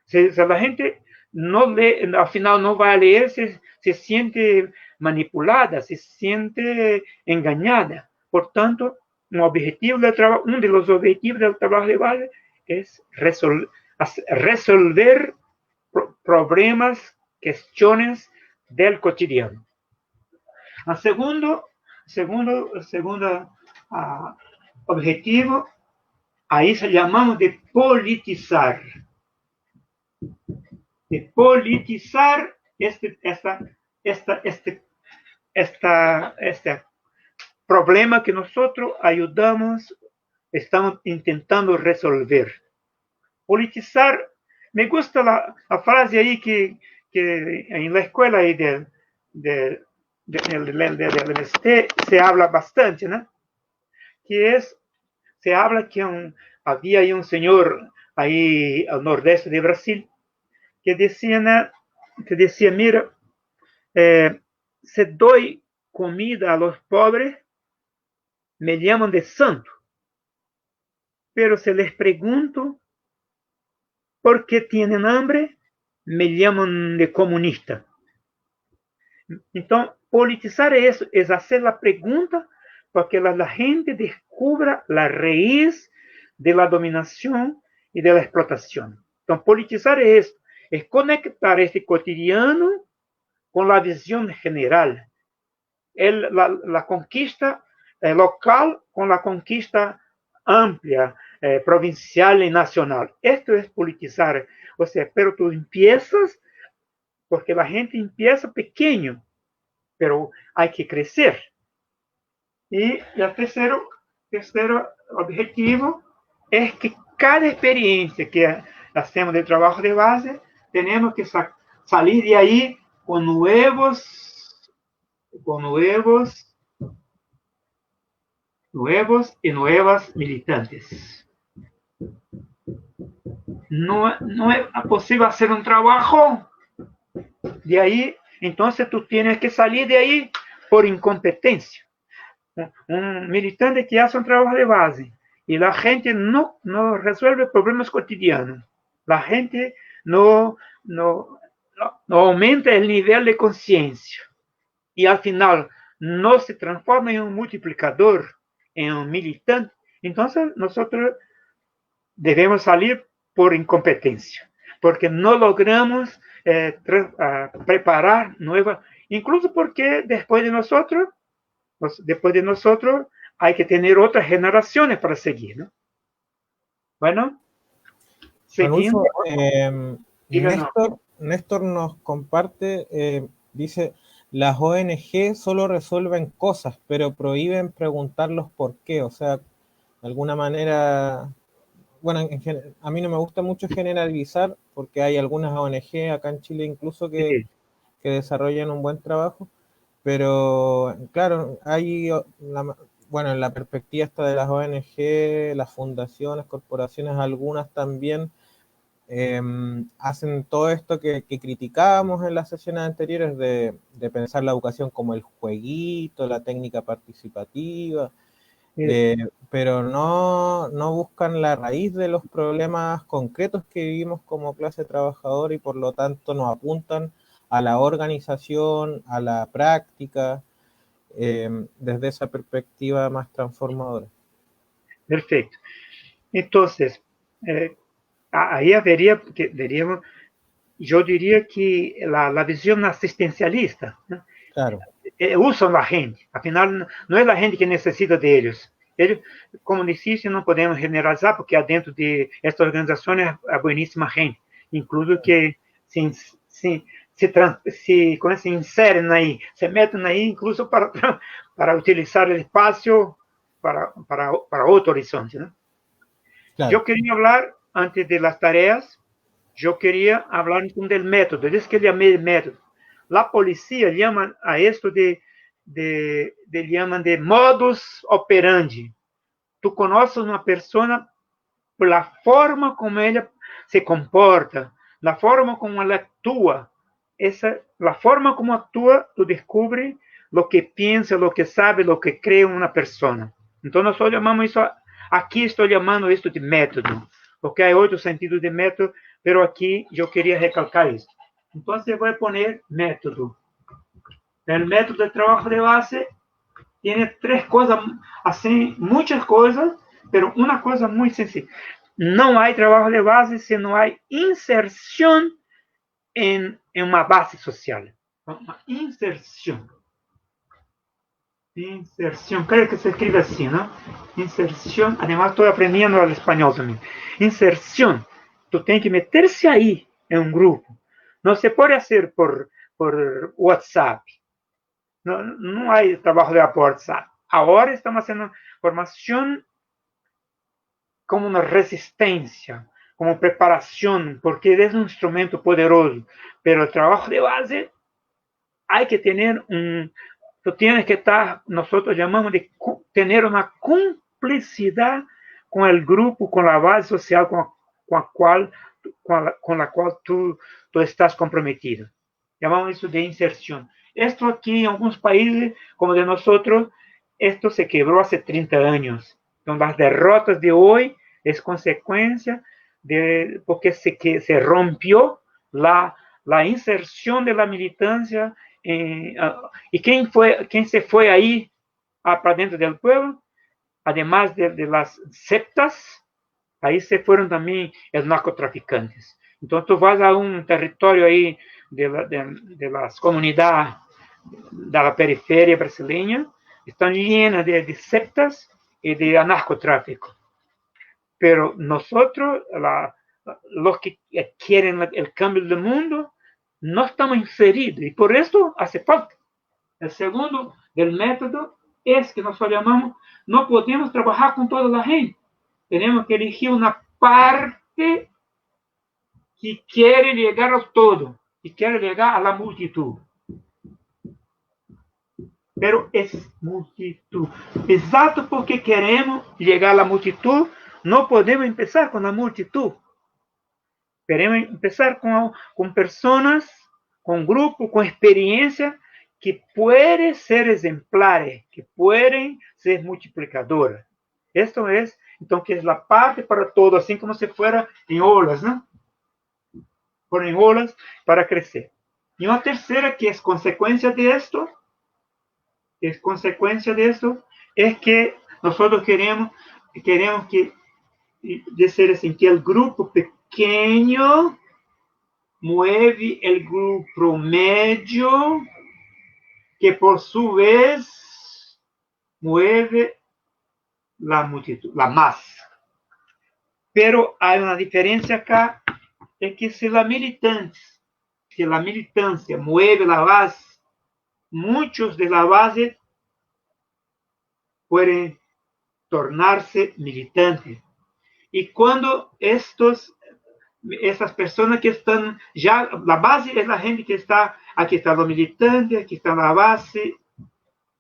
Si la gente no lee, al final no va a leer, se siente manipulada, se siente engañada. Por tanto, uno de los objetivos del trabajo de base es resolver problemas, cuestiones del cotidiano. El segundo objetivo, ahí se llamamos de politizar. De politizar este problema que nosotros estamos intentando resolver. Politizar, me gusta la frase ahí que en la escuela ahí del MST se habla bastante, ¿no? Se habla que había ahí un señor ahí al nordeste de Brasil que decía, mira, si doy comida a los pobres, me llaman de santo, pero si les pregunto por qué tienen hambre, me llaman de comunista. Entonces, politizar es hacer la pregunta para que la gente descubra la raíz de la dominación y de la explotación. Entonces, politizar es conectar este cotidiano con la visión general, la conquista local con la conquista amplia, provincial y nacional. Esto es politizar. O sea, pero tú empiezas, porque la gente empieza pequeño, pero hay que crecer. Y el tercero objetivo es que cada experiencia que hacemos de trabajo de base, tenemos que salir de ahí con nuevos y nuevas militantes. No es posible hacer un trabajo de ahí, entonces tú tienes que salir de ahí por incompetencia. Un militante que hace un trabajo de base y la gente no resuelve problemas cotidianos, la gente no aumenta el nivel de conciencia y al final no se transforma en un multiplicador, en un militante, entonces nosotros debemos salir por incompetencia, porque no logramos preparar nuevas, incluso porque después de nosotros hay que tener otras generaciones para seguir, ¿no? Bueno, Ranulfo, seguimos. Néstor nos comparte, dice, las ONG solo resuelven cosas, pero prohíben preguntar los por qué. O sea, de alguna manera, bueno, a mí no me gusta mucho generalizar, porque hay algunas ONG acá en Chile incluso que desarrollan un buen trabajo, pero claro, hay, bueno, en la perspectiva esta de las ONG, las fundaciones, corporaciones, algunas también hacen todo esto que criticábamos en las sesiones anteriores de pensar la educación como el jueguito, la técnica participativa, pero no buscan la raíz de los problemas concretos que vivimos como clase trabajadora y por lo tanto nos apuntan a la organización, a la práctica, desde esa perspectiva más transformadora. Perfecto. Entonces, ahí veríamos, yo diría que la visión asistencialista, ¿no? Claro. Usan la gente, afinal no es la gente que necesita de ellos. Como decís, no podemos generalizar porque dentro de estas organizaciones hay buenísima gente, incluso que se inseren ahí, se meten ahí incluso para utilizar el espacio para otro horizonte, ¿no? Claro. Yo quería hablar, antes de las tareas, yo quería hablar del método, es que llamé el método. La policía llama a esto llaman de modus operandi. Tú conoces una persona por la forma como ella se comporta, la forma como ella actúa. La forma como actúa, tú descubres lo que piensa, lo que sabe, lo que cree una persona. Entonces nosotros llamamos eso, aquí estoy llamando esto de método, porque hay otros sentidos de método, pero aquí yo quería recalcar esto. Entonces voy a poner método. El método de trabajo de base tiene tres cosas, así, muchas cosas, pero una cosa muy sencilla. No hay trabajo de base si no hay inserción en una base social. Una inserción. Inserción, creo que se escribe así, ¿no? Inserción, además estoy aprendiendo el español también. Inserción, tú tienes que meterse ahí en un grupo. No se puede hacer por WhatsApp. No hay trabajo de WhatsApp. Ahora estamos haciendo formación como una resistencia, como preparación, porque es un instrumento poderoso. Pero el trabajo de base hay que tener tú tienes que estar, nosotros llamamos de tener una complicidad con el grupo, con la base social con la cual tú estás comprometido. Llamamos eso de inserción. Esto aquí en algunos países, como de nosotros, esto se quebró hace 30 años. Entonces, las derrotas de hoy es consecuencia porque se rompió la inserción de la militancia. ¿Y quién se fue ahí para dentro del pueblo? Además de las sectas, ahí se fueron también los narcotraficantes. Entonces tú vas a un territorio ahí de las comunidades de la periferia brasileña, están llenas de sectas y de narcotráfico. Pero nosotros, los que quieren el cambio del mundo, no estamos inseridos y por eso hace falta. El segundo del método es que nosotros llamamos, no podemos trabajar con toda la gente. Tenemos que elegir una parte que quiere llegar a todo, que quiere llegar a la multitud. Pero es multitud. Exato porque queremos llegar a la multitud, no podemos empezar con la multitud. Queremos empezar con personas, con grupos, con experiencia que pueden ser ejemplares, que pueden ser multiplicadoras. Esto es, entonces, que es la parte para todo, así como si fuera en olas, ¿no? Ponen olas para crecer. Y una tercera que es consecuencia de esto, es que nosotros queremos que decir assim, que el grupo pequeño mueve el grupo medio, que por su vez mueve la multitud, la masa. Pero hay una diferencia acá, es que si la militancia mueve la base, muchos de la base pueden tornarse militantes. Y cuando esas personas que están ya, la base es la gente que está, aquí está los militantes, aquí está la base,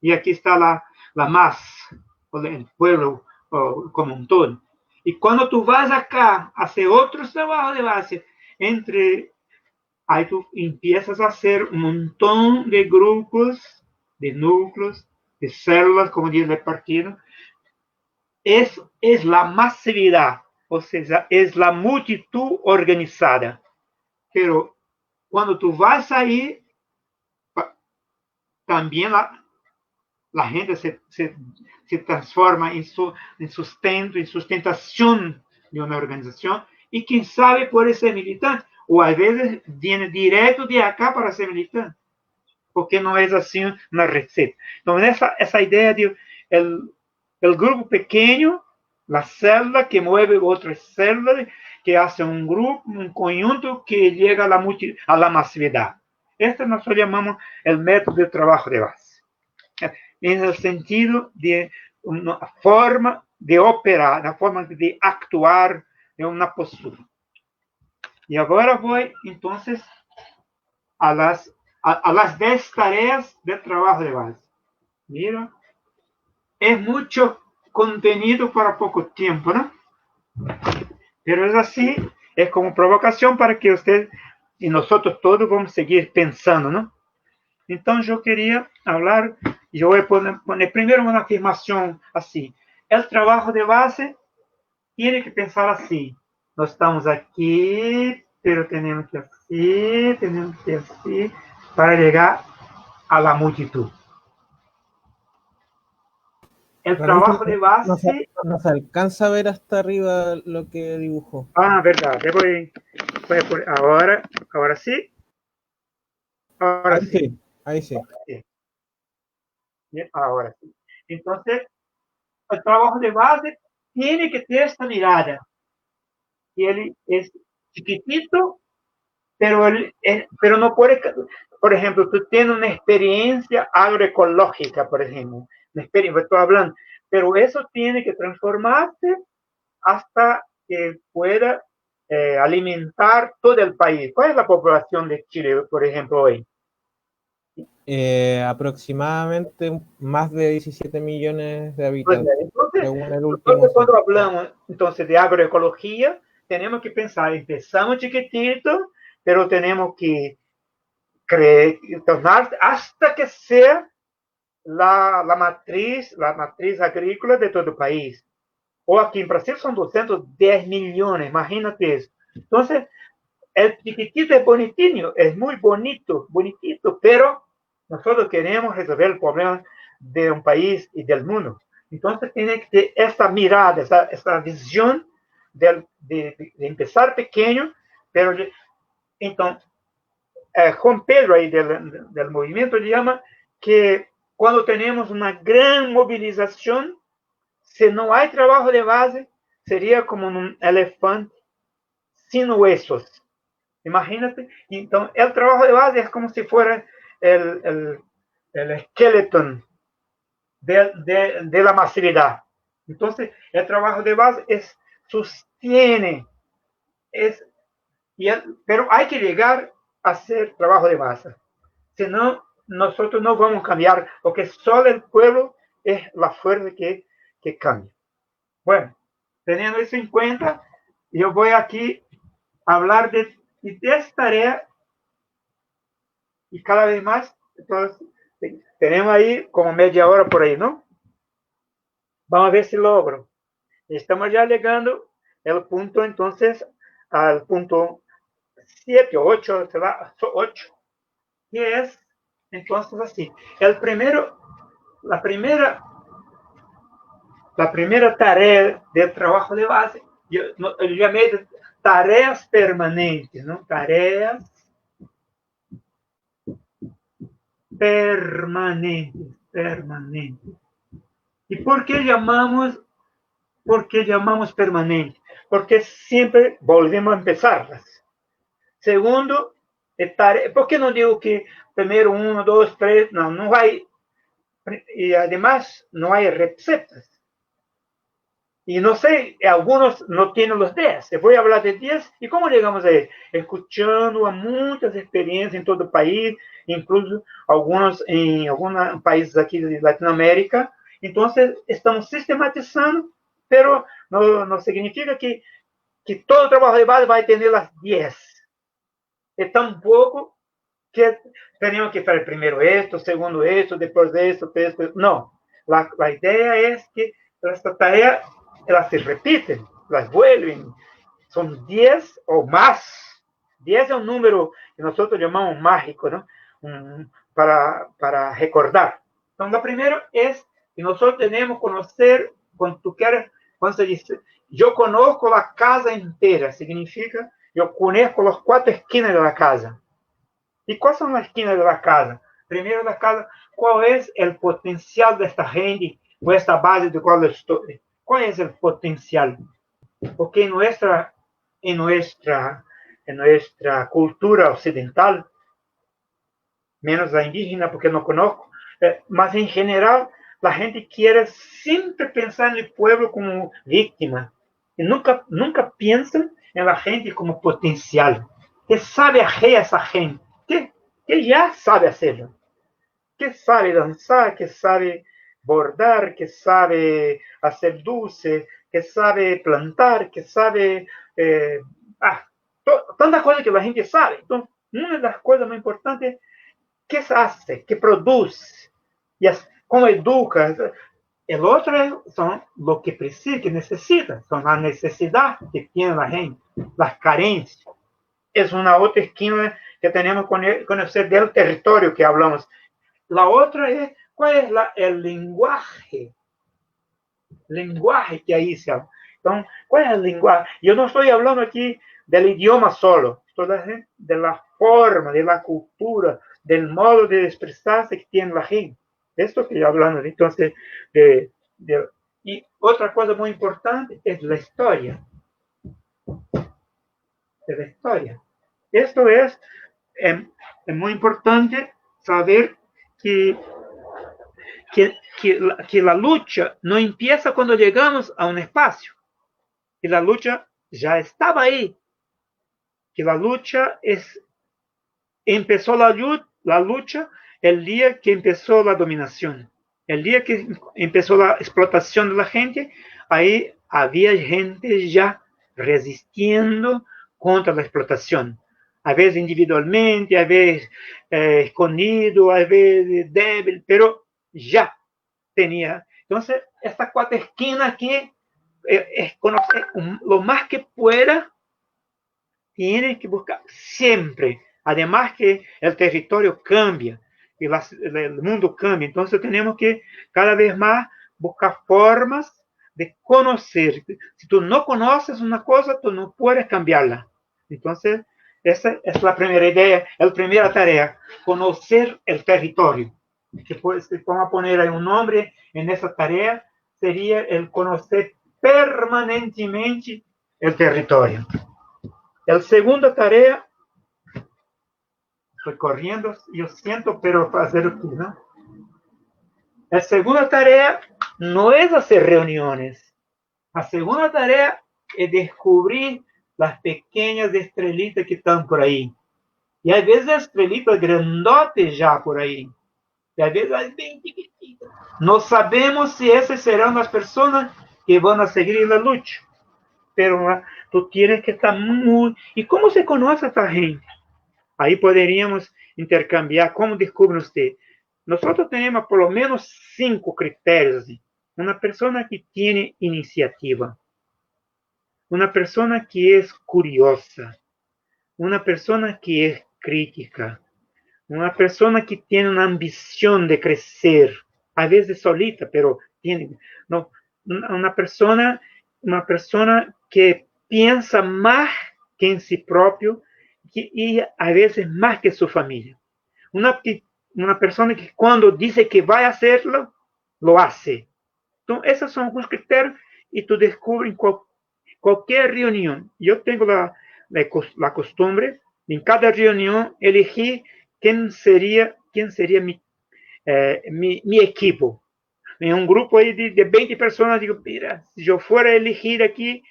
y aquí está la masa, el pueblo como un todo. Y cuando tú vas acá a hacer otros trabajos de base, ahí tú empiezas a hacer un montón de grupos, de núcleos, de células, como dice el partido. Es la masividad, o sea, es la multitud organizada. Pero cuando tú vas ahí, también la gente se transforma en sustento, en sustentación de una organización, y quien sabe puede ser militante, o a veces viene directo de acá para ser militante, porque no es así una receta. Entonces, esa idea de el grupo pequeño, la célula que mueve otras células, que hace un grupo, un conjunto que llega a la masividad. Este nosotros llamamos el método de trabajo de base. En el sentido de una forma de operar, una forma de actuar en una postura. Y ahora voy entonces a las 10 tareas de trabajo de base. Mira, es mucho contenido para poco tiempo, ¿no? Pero es así, es como provocación para que usted y nosotros todos vamos a seguir pensando, ¿no? Entonces yo quería hablar, yo voy a poner primero una afirmación así. El trabajo de base tiene que pensar así. No estamos aquí, pero tenemos que así, para llegar a la multitud. El trabajo de base... No se alcanza a ver hasta arriba lo que dibujó. Ah, verdad. Voy a poner ahora sí. Ahora ahí sí. Ahí sí. Bien, ahora sí. Entonces, el trabajo de base tiene que tener esta mirada. Y él es chiquitito, pero no puede... Por ejemplo, tú tienes una experiencia agroecológica, por ejemplo. Estoy hablando. Pero eso tiene que transformarse hasta que pueda alimentar todo el país. ¿Cuál es la población de Chile, por ejemplo, hoy? Aproximadamente más de 17 millones de habitantes. Entonces, cuando hablamos entonces de agroecología, tenemos que pensar, empezamos chiquitito, pero tenemos que tornar hasta que sea la matriz agrícola de todo el país. O aquí en Brasil son 210 millones, imagínate eso. Entonces, el chiquitito es bonitito, es muy bonitito, pero nosotros queremos resolver el problema de un país y del mundo. Entonces, tiene que ter esta mirada, esta visión de empezar pequeño, pero entonces, Juan Pedro ahí del movimiento llama que cuando tenemos una gran movilización, si no hay trabajo de base, sería como un elefante sin huesos. Imagínate. Entonces, el trabajo de base es como si fuera el esqueleto de la masividad. Entonces, el trabajo de base sostiene, pero hay que llegar a hacer trabajo de base. Si no, nosotros no vamos a cambiar, porque solo el pueblo es la fuerza que cambia. Bueno, teniendo eso en cuenta, yo voy aquí a hablar de esta tarea y cada vez más. Entonces, tenemos ahí como media hora por ahí, ¿no? Vamos a ver si logro. Estamos ya llegando al punto, entonces, al punto 7 o 8, 8, que es, entonces, así. La primera tarea del trabajo de base, yo llamé de tareas permanentes, ¿no? Tareas permanentes. ¿Y por qué llamamos permanente? Porque siempre volvemos a empezarlas. Segundo, ¿por qué no digo que primero 1, 2, 3? No hay. Y además no hay recetas. Y no sé, algunos no tienen los 10. Voy a hablar de 10. ¿Y cómo llegamos a él? Escuchando a muchas experiencias en todo el país, incluso algunos en algunos países aquí de Latinoamérica. Entonces, estamos sistematizando, pero no significa que todo trabajo de base va a tener las 10. Es tan poco que tenemos que hacer primero esto, segundo esto, después de esto, después. No, la idea es que esta tarea, las se repiten, las vuelven. Son 10 o más. 10 es un número que nosotros llamamos mágico, ¿no? Para recordar. Entonces, lo primero es que nosotros tenemos que conocer, cuando se dice, yo conozco la casa entera, significa, yo conozco las 4 esquinas de la casa. ¿Y cuáles son las esquinas de la casa? Primero, la casa, ¿cuál es el potencial de esta gente o esta base de cual estoy? ¿Cuál es el potencial? Porque en nuestra cultura occidental, menos la indígena porque no conozco, mas en general la gente quiere siempre pensar en el pueblo como víctima y nunca piensan en la gente como potencial. ¿Qué sabe hacer esa gente? Que ya sabe hacerlo. Que sabe danzar, que sabe bordar, que sabe hacer dulce, que sabe plantar, que sabe... tantas cosas que la gente sabe. Entonces, una de las cosas más importantes es qué se hace, qué produce, y cómo educa. El otro son lo que precisa, que necesita, son las necesidades que tiene la gente, las carencias. Es una otra esquina que tenemos que conocer del territorio que hablamos. La otra es cuál es el lenguaje que ahí se habla. Entonces, ¿cuál es el lenguaje? Yo no estoy hablando aquí del idioma solo, estoy hablando de la forma, de la cultura, del modo de expresarse que tiene la gente. Esto que estoy hablando. Entonces, y otra cosa muy importante es la historia. De la historia. Esto es muy importante saber que la lucha no empieza cuando llegamos a un espacio, que la lucha ya estaba ahí, que la lucha empezó la lucha el día que empezó la dominación, el día que empezó la explotación de la gente. Ahí había gente ya resistiendo contra la explotación, a veces individualmente, a veces escondido, a veces débil, pero ya tenía. Entonces, esta 4 esquinas aquí es conocer lo más que pueda, tiene que buscar siempre. Además que el territorio cambia, y el mundo cambia, entonces tenemos que cada vez más buscar formas de conocer. Si tú no conoces una cosa, tú no puedes cambiarla. Entonces, esa es la primera idea, la primera tarea, conocer el territorio. Que vamos a poner ahí un nombre en esa tarea, sería el conocer permanentemente el territorio. La segunda tarea, estoy corriendo, yo siento, pero hacer aquí, ¿no? La segunda tarea no es hacer reuniones. La segunda tarea es descubrir las pequeñas estrelitas que están por ahí. Y hay veces estrelitas grandotes ya por ahí. Y a veces hay bien chiquititas. No sabemos si esas serán las personas que van a seguir en la lucha. Pero tú tienes que estar muy... ¿Y cómo se conoce a esta gente? Ahí podríamos intercambiar. ¿Cómo descubre usted? Nosotros tenemos por lo menos 5 criterios. Una persona que tiene iniciativa. Una persona que es curiosa. Una persona que es crítica. Una persona que tiene una ambición de crecer. A veces solita, pero tiene... No, una persona que piensa más que en sí propio y a veces más que su familia. Una persona que cuando dice que va a hacerlo, lo hace. Entonces, esos son algunos criterios y tú descubres cualquier reunión. Yo tengo la costumbre de en cada reunión elegir quién sería mi equipo. En un grupo ahí de 20 personas, digo, mira, si yo fuera a elegir aquí,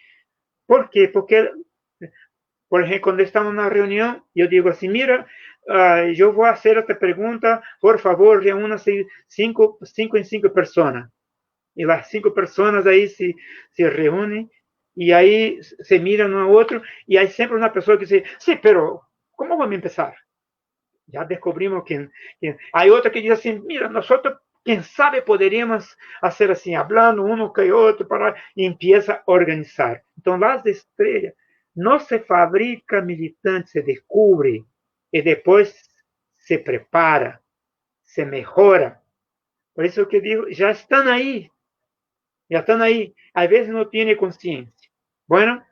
¿por qué? Porque, por ejemplo, cuando estamos en una reunión, yo digo así, mira, yo voy a hacer esta pregunta, por favor, reúnanse 5 en 5 personas. Y las 5 personas ahí se reúnen y ahí se miran uno a otro y hay siempre una persona que dice, sí, pero ¿cómo vamos a empezar? Ya descubrimos quién. Hay otra que dice así, mira, nosotros, quién sabe, podríamos hacer así, hablando uno que otro, y empieza a organizar. Entonces, las estrellas no se fabrica militante, se descubre y después se prepara, se mejora. Por eso que digo, ya están ahí. A veces no tiene conciencia. Bueno,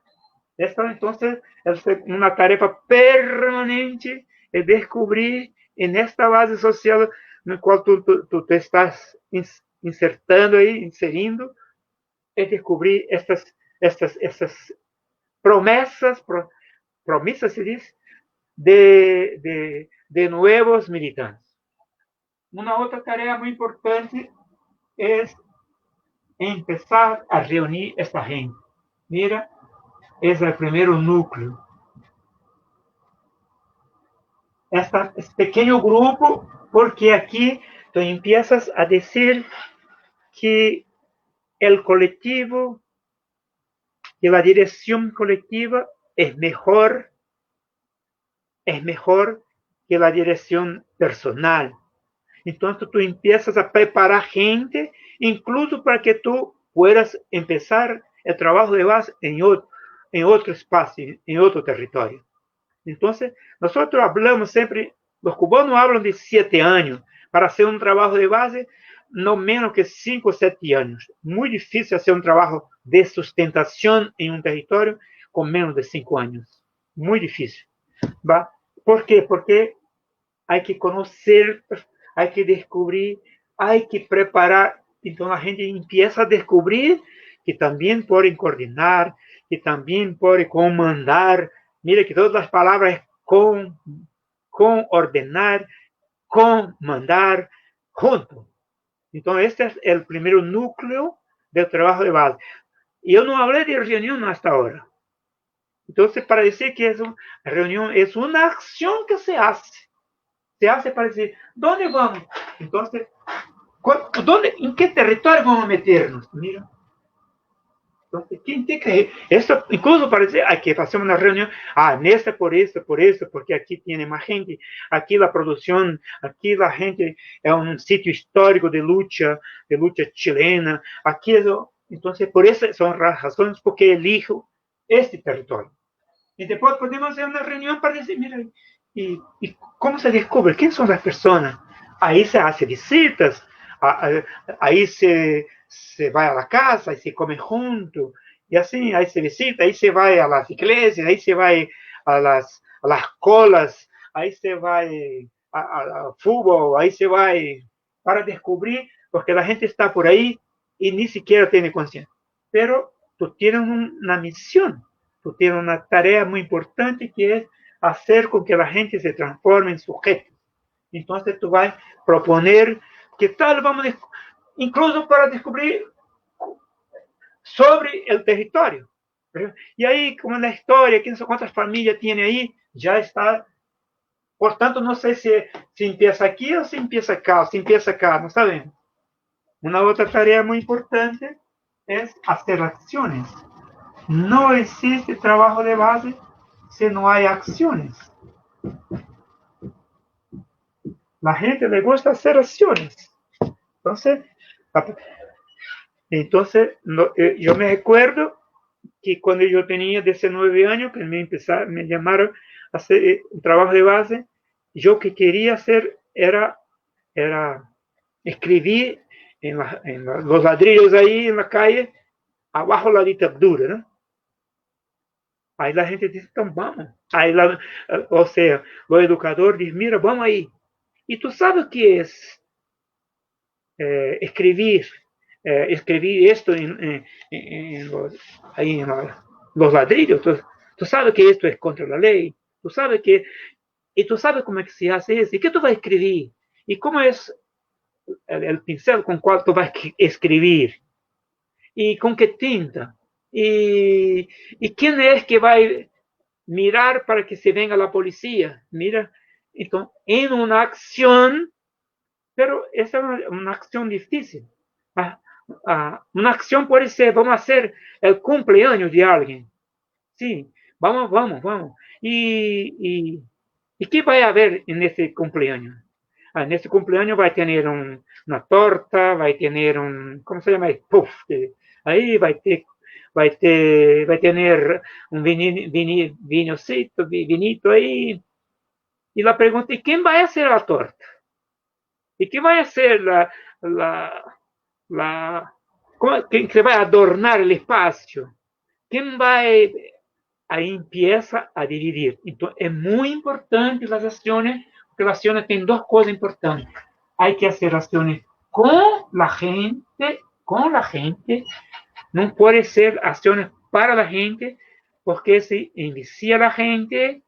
esta entonces es una tarefa permanente de descubrir en esta base social en la cual tú te estás insertando ahí, inserindo, es descubrir estas promesas se dice, de nuevos militantes. Una otra tarea muy importante es empezar a reunir esta gente. Mira, es el primer núcleo. Este pequeño grupo, porque aquí tú empiezas a decir que el colectivo, que la dirección colectiva es mejor que la dirección personal. Entonces tú empiezas a preparar gente, incluso para que tú puedas empezar el trabajo de base en otro espacio, en otro territorio. Entonces, nosotros hablamos siempre, los cubanos hablan de 7 años para hacer un trabajo de base, no menos que 5 o 7 años. Muy difícil hacer un trabajo de sustentación en un territorio con menos de 5 años. Muy difícil. ¿Va? ¿Por qué? Porque hay que conocer, hay que descubrir, hay que preparar. Entonces la gente empieza a descubrir que también pueden coordinar, que también pueden comandar. Mira que todas las palabras con ordenar, con mandar, junto. Entonces, este es el primer núcleo del trabajo de base. Y yo no hablé de reunión hasta ahora. Entonces, para decir que es una reunión es una acción que se hace. Se hace para decir, ¿dónde vamos? Entonces, ¿en qué territorio vamos a meternos? Mira. Entonces, ¿quién te cree? Esto incluso parece, hay que hacer una reunión, nesta por esto, porque aquí tiene más gente, aquí la producción, aquí la gente es un sitio histórico de lucha chilena, aquí eso, entonces por eso son las razones por que elijo este territorio. Y después podemos hacer una reunión para decir, mira, ¿y cómo se descubre? ¿Quién son las personas? Ahí se hace visitas, ahí se va a la casa, ahí se come junto, y así, ahí se visita, ahí se va a las iglesias, ahí se va a las colas, ahí se va a fútbol, ahí se va para descubrir, porque la gente está por ahí y ni siquiera tiene conciencia. Pero tú tienes una misión, tú tienes una tarea muy importante que es hacer con que la gente se transforme en sujeto. Entonces tú vas a proponer, ¿qué tal? incluso para descubrir sobre el territorio. Y ahí, como en la historia, quién sabe cuántas familias tiene ahí, ya está. Portanto, no sé si empieza aquí o si empieza acá, no saben. Una otra tarea muy importante es hacer acciones. No existe trabajo de base si no hay acciones. La gente le gusta hacer acciones. Entonces yo me recuerdo que cuando yo tenía 19 años, que me llamaron a hacer un trabajo de base, yo que quería hacer era escribir los ladrillos ahí en la calle, abajo la dictadura, ¿no? Aí a gente diz, então vamos. Aí lá, ou seja, o educador diz, mira, vamos aí. E tu sabe o que é escrever esto ahí en los ladrillos? Tu sabes que esto es contra la ley. Tu sabes que... Y tú sabes cómo es que se hace eso. ¿Y qué tú vas a escribir? ¿Y cómo es el pincel con cual tú vas a escribir? ¿Y con qué tinta? ¿Y quién es que va a mirar para que se venga la policía? Mira, entonces, en una acción, pero esa es una acción difícil. Una acción puede ser, vamos a hacer el cumpleaños de alguien. Sí, vamos. ¿Y qué va a haber en ese cumpleaños? En ese cumpleaños va a tener una torta, va a tener ¿cómo se llama? Puff. Ahí va a tener un vinito ahí. Y la pregunta, ¿y quién va a hacer la torta? ¿Y quién va a hacer ¿quién se va a adornar el espacio? ¿Quién va a... Ahí empieza a dividir. Entonces, es muy importante las acciones, porque las acciones tienen dos cosas importantes. Hay que hacer acciones con la gente, no puede ser acciones para la gente, porque si envicia a la gente,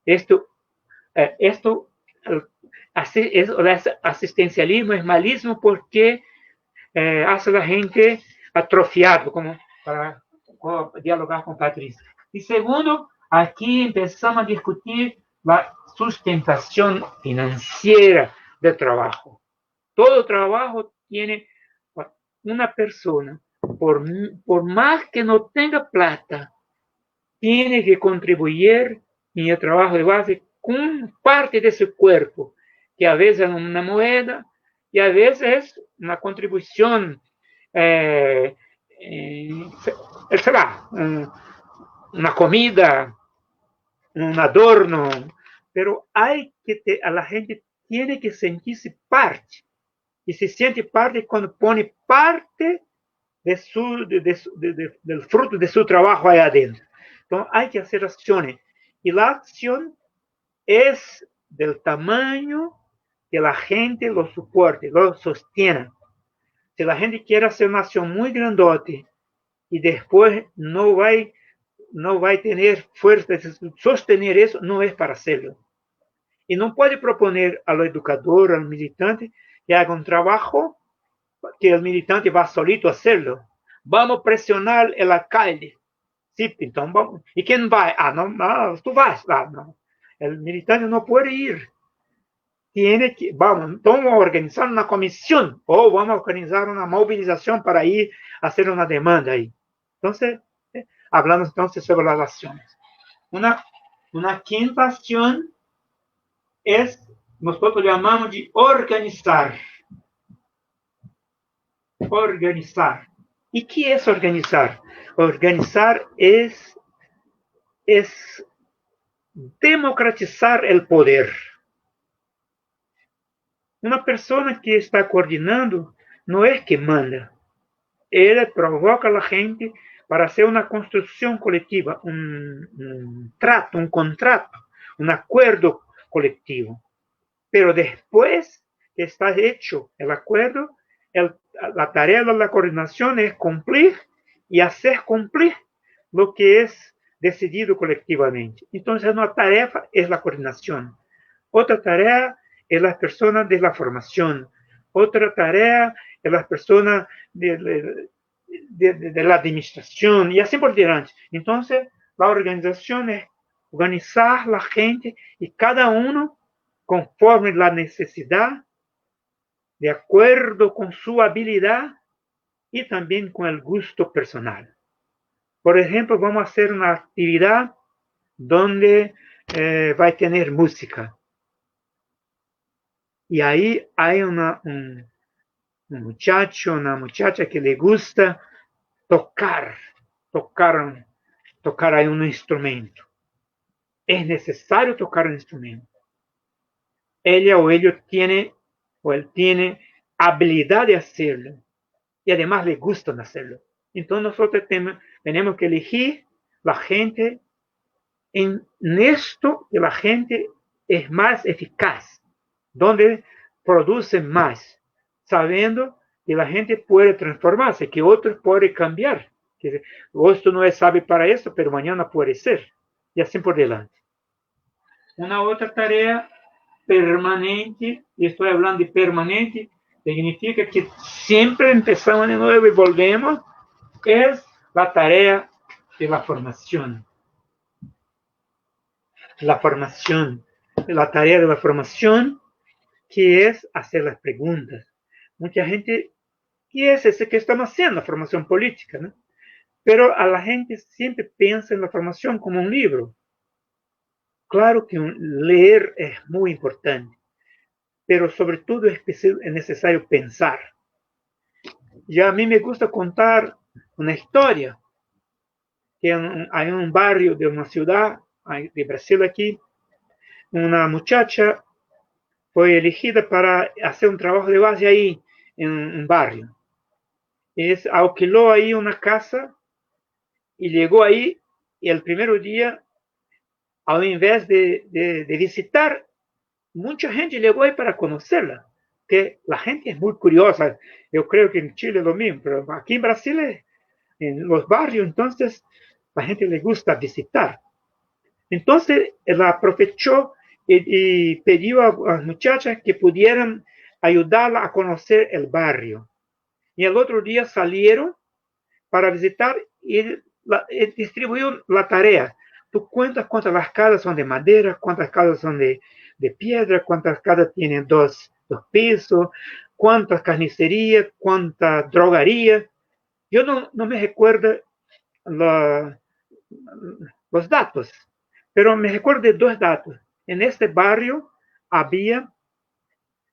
esto asistencialismo es malísimo porque hace a la gente atrofiado, como para dialogar con Patricia. Y segundo, aquí empezamos a discutir la sustentación financiera del trabajo. Todo trabajo tiene una persona, por más que no tenga plata, tiene que contribuir en el trabajo de base con parte de su cuerpo, que a veces es una moneda y a veces es una contribución, será una comida, un adorno, pero a la gente tiene que sentirse parte, y se siente parte cuando pone parte del fruto de su trabajo ahí adentro. Entonces hay que hacer acciones, y la acción es del tamaño que la gente lo soporte, lo sostiene. Si la gente quiere hacer una acción muy grandote y después no va a tener fuerza de sostener eso, no es para hacerlo. Y no puede proponer al educador, al militante, que haga un trabajo que el militante va solito a hacerlo. Vamos a presionar el alcalde. Sí, entonces vamos. ¿Y quién va? No, tú vas. No. El militante no puede ir. Vamos a organizar una comisión o vamos a organizar una movilización para ir a hacer una demanda ahí. Entonces, hablando entonces sobre las acciones. Una quinta acción es, nosotros llamamos de organizar. Organizar. ¿Y qué es organizar? Organizar es democratizar el poder. Una persona que está coordinando no es que manda. Ella provoca a la gente para hacer una construcción colectiva, un trato, un contrato, un acuerdo colectivo. Pero después que está hecho el acuerdo, la tarea de la coordinación es cumplir y hacer cumplir lo que es decidido colectivamente. Entonces, una tarefa es la coordinación. Otra tarea es las personas de la formación. Otra tarea las personas de la administración y así por diante. Entonces, la organización es organizar la gente y cada uno conforme la necesidad, de acuerdo con su habilidad y también con el gusto personal. Por ejemplo, vamos a hacer una actividad donde va a tener música. Y ahí hay un muchacho, una muchacha que le gusta tocar ahí un instrumento. Es necesario tocar un instrumento. Ella o él tiene habilidad de hacerlo y además le gusta hacerlo. Entonces nosotros tenemos que elegir la gente en esto que la gente es más eficaz, donde produce más, sabiendo que la gente puede transformarse, que otros pueden cambiar. Que esto no es sabe para eso, pero mañana puede ser. Y así por delante. Una otra tarea permanente, y estoy hablando de permanente, significa que siempre empezamos de nuevo y volvemos, es la tarea de la formación. La tarea de la formación, que es hacer las preguntas. Mucha gente, ¿qué es eso que estamos haciendo? La formación política, ¿no? Pero a la gente siempre piensa en la formación como un libro. Claro que leer es muy importante, pero sobre todo es necesario pensar. Ya a mí me gusta contar una historia, que hay un barrio de una ciudad de Brasil aquí, una muchacha fue elegida para hacer un trabajo de base ahí, en un barrio. Alquiló ahí una casa y llegó ahí y el primer día, al invés de visitar, mucha gente llegó ahí para conocerla, que la gente es muy curiosa. Yo creo que en Chile es lo mismo, pero aquí en Brasil, en los barrios, entonces, la gente le gusta visitar. Entonces, ella aprovechó y pidió a las muchachas que pudieran ayudarla a conocer el barrio. Y el otro día salieron para visitar y distribuyó la tarea. Tú cuentas cuántas las casas son de madera, cuántas casas son de piedra, cuántas casas tienen dos pisos, cuántas carnicerías, cuántas drogarías. Yo no me recuerdo los datos, pero me recuerdo de dos datos. En este barrio había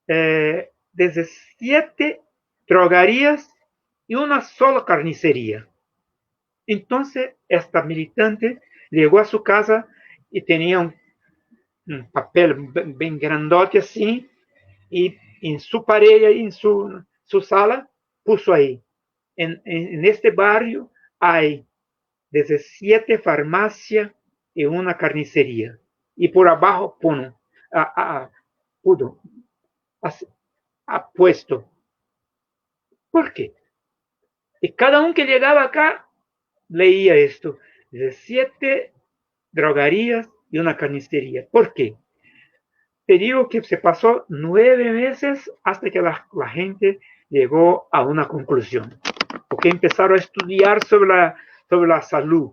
17 drogarías y una sola carnicería. Entonces, esta militante llegó a su casa y tenía un papel bien grandote así, y en su pared, en su sala, puso ahí. En este barrio hay 17 farmacias y una carnicería. Y por abajo ha puesto. ¿Por qué? Y cada uno que llegaba acá leía esto. 17 drogarías y una carnicería. ¿Por qué? Te digo que se pasó 9 meses hasta que la gente llegó a una conclusión. Porque empezaron a estudiar sobre la salud.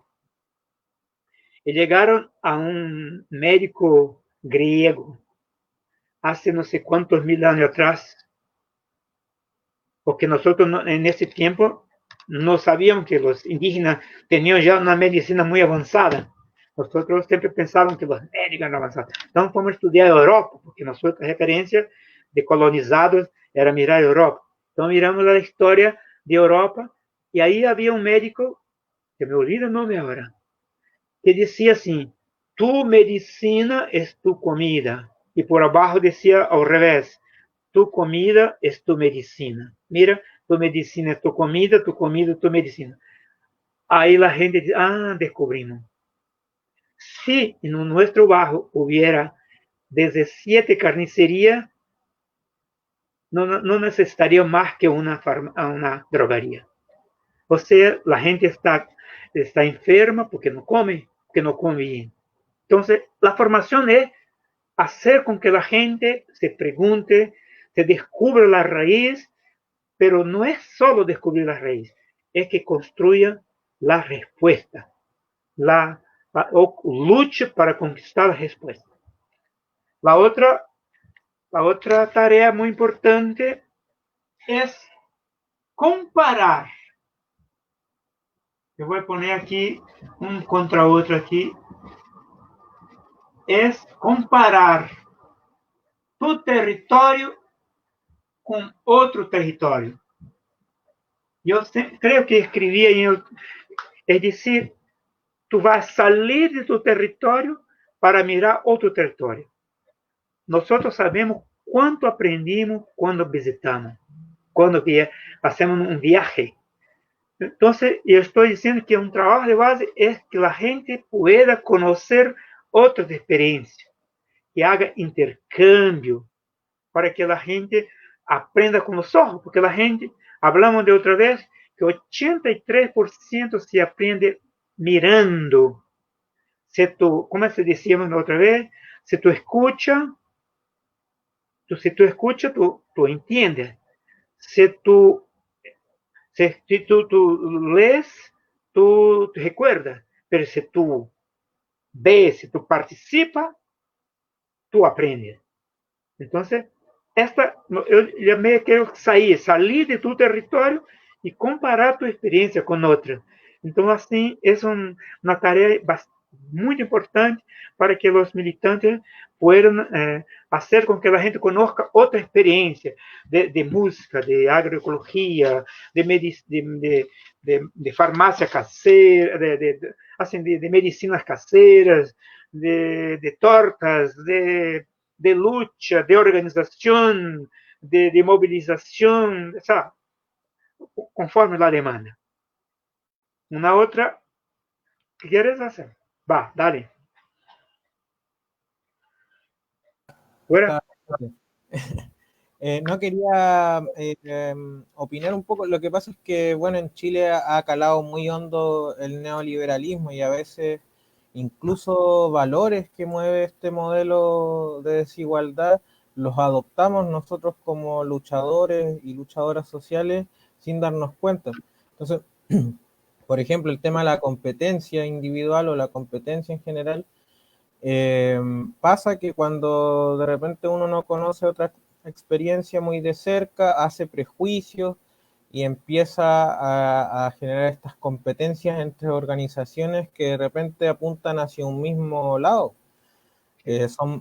Y llegaron a un médico griego hace no sé cuántos mil años atrás. Porque nosotros en ese tiempo no sabíamos que los indígenas tenían ya una medicina muy avanzada. Nosotros siempre pensábamos que los médicos eran avanzados. Entonces fomos estudiar Europa, porque nuestra referencia de colonizados era mirar Europa. Entonces miramos la historia de Europa y ahí había un médico, que me olvido el nombre ahora, que decía así: tu medicina es tu comida. Y por abajo decía al revés: tu comida es tu medicina. Mira, tu medicina es tu comida es tu medicina. Ahí la gente dice: descubrimos. Si en nuestro barrio hubiera 17 carnicerías, no necesitaría más que una drogaría. O sea, la gente está enferma porque no come bien. Entonces, la formación es hacer con que la gente se pregunte, se descubra la raíz pero no es solo descubrir la raíz, es que construya la respuesta, o luche para conquistar la respuesta. La otra tarea muy importante es comparar. Eu vou poner aqui um contra outro aqui. É comparar tu território com outro território. Eu creio que escrevi em... É dizer, tu vas salir de tu território para mirar outro território. Nós sabemos quanto aprendimos quando visitamos, quando hacemos um viaje. Entonces, yo estoy diciendo que un trabajo de base es que la gente pueda conocer otras experiencias, que haga intercambio, para que la gente aprenda con los ojos, porque la gente, hablamos de otra vez, que 83% se aprende mirando. Si tú, como se decía otra vez, si tú escuchas, tú entiendes. Si tú lees, tú recuerdas, pero si tú ves, si tú participas, tú aprendes. Entonces, yo me quiero salir de tu territorio y comparar tu experiencia con otra. Entonces, así, es una tarea muy importante para que los militantes puedan hacer con que la gente conozca otra experiencia de música, de agroecología, de farmacia casera, de medicinas caseras, de tortas, de lucha, de organización, de movilización, ¿sabes? Conforme la demanda. Una otra, ¿qué quieres hacer? Va, dale. Fuera. No quería opinar un poco. Lo que pasa es que, bueno, en Chile ha calado muy hondo el neoliberalismo y a veces incluso valores que mueve este modelo de desigualdad los adoptamos nosotros como luchadores y luchadoras sociales sin darnos cuenta. Entonces, por ejemplo, el tema de la competencia individual o la competencia en general, pasa que cuando de repente uno no conoce otra experiencia muy de cerca, hace prejuicios y empieza a generar estas competencias entre organizaciones que de repente apuntan hacia un mismo lado.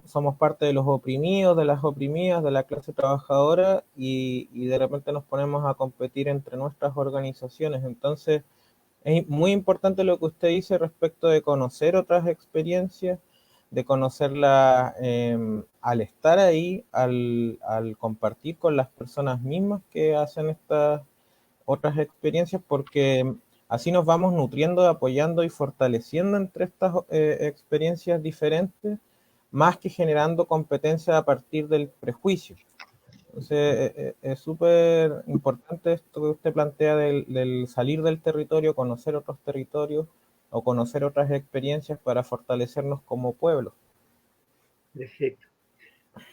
Somos parte de los oprimidos, de las oprimidas, de la clase trabajadora y de repente nos ponemos a competir entre nuestras organizaciones. Entonces, es muy importante lo que usted dice respecto de conocer otras experiencias, de conocerla al estar ahí, al compartir con las personas mismas que hacen estas otras experiencias, porque así nos vamos nutriendo, apoyando y fortaleciendo entre estas experiencias diferentes, más que generando competencia a partir del prejuicio. Entonces, es súper importante esto que usted plantea del salir del territorio, conocer otros territorios, o conocer otras experiencias para fortalecernos como pueblo. Perfecto.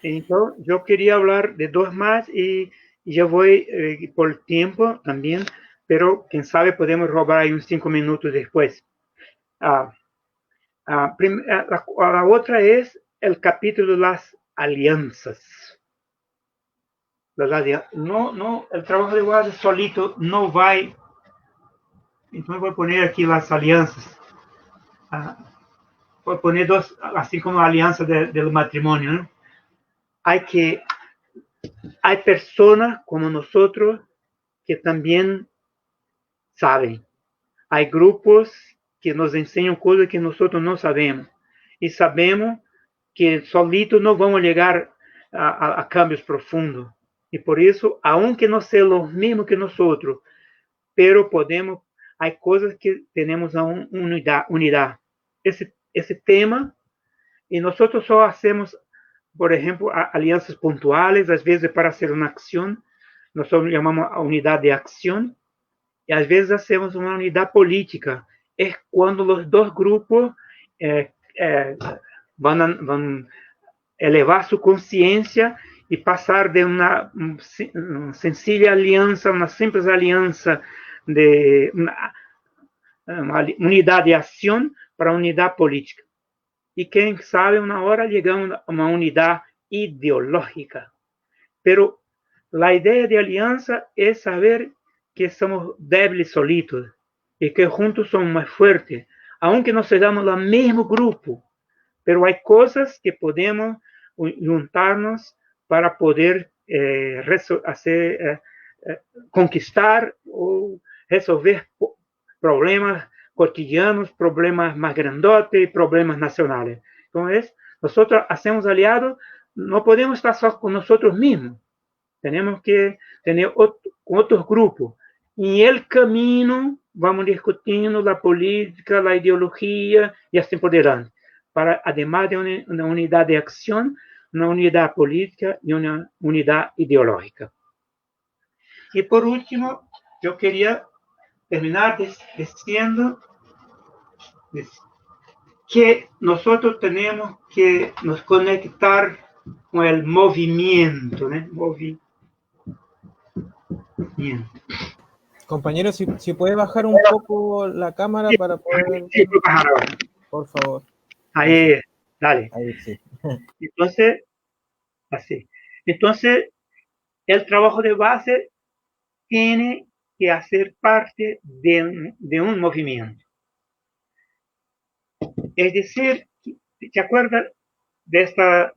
Entonces, yo quería hablar de dos más y ya voy por tiempo también, pero quién sabe podemos robar ahí uns 5 minutos después. La otra es el capítulo de las alianzas. No, el trabajo de base solito no va. Entonces voy a poner aquí las alianzas. Voy a poner dos, así como la alianza del matrimonio, ¿no? Hay personas como nosotros que también saben. Hay grupos que nos enseñan cosas que nosotros no sabemos. Y sabemos que solitos no vamos a llegar a cambios profundos. Y por eso, aunque no sean los mismos que nosotros, pero hay cosas que tenemos unidad. Ese tema, y nosotros solo hacemos, por ejemplo, alianzas puntuales, a veces para hacer una acción, nosotros llamamos a unidad de acción, y a veces hacemos una unidad política. Es cuando los dos grupos van a elevar su conciencia y pasar de una sencilla alianza, una simple alianza de una unidad de acción para unidad política. Y quién sabe, una hora llegamos a una unidad ideológica. Pero la idea de alianza es saber que somos débiles solitos y que juntos somos más fuertes, aunque no seamos el mismo grupo. Pero hay cosas que podemos juntarnos para poder conquistar o resolver problemas cotidianos, problemas más grandotes, problemas nacionales. Entonces, nosotros hacemos aliados, no podemos estar solo con nosotros mismos. Tenemos que tener otros grupos. Y el camino vamos discutiendo la política, la ideología y así por delante. Para, además de una unidad de acción, una unidad política y una unidad ideológica. Y por último, yo quería terminar diciendo que nosotros tenemos que nos conectar con el movimiento, ¿no? Movimiento. Compañero, si puede bajar un poco la cámara para poder... Sí, puedo bajar ahora. Por favor. Ahí, dale. Ahí sí. Entonces, así. Entonces, el trabajo de base tiene que hacer parte de un movimiento. Es decir, ¿te acuerdas de esta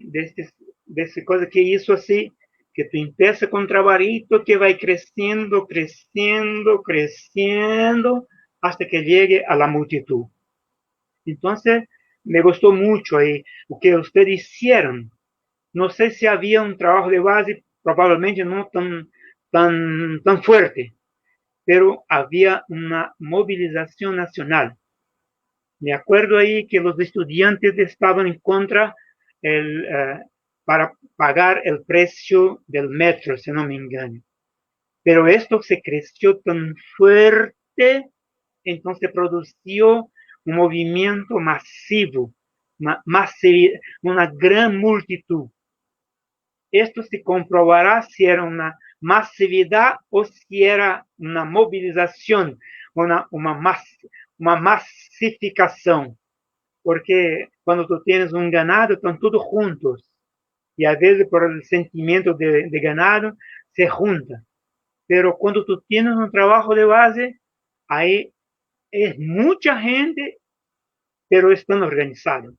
cosa que hizo así? Que tú empiezas con un trabajito que va creciendo, creciendo, creciendo, hasta que llegue a la multitud. Entonces, me gustó mucho ahí lo que ustedes hicieron. No sé si había un trabajo de base, probablemente no tan fuerte, pero había una movilización nacional. Me acuerdo ahí que los estudiantes estaban en contra para pagar el precio del metro, si no me engaño. Pero esto se creció tan fuerte, entonces produjo un movimiento masivo, una gran multitud. Esto se comprobará si era una masividad o si era una movilización, una masificación. Porque cuando tú tienes un ganado, están todos juntos. Y a veces por el sentimiento de ganado se junta. Pero cuando tú tienes un trabajo de base, ahí es mucha gente, pero están organizados.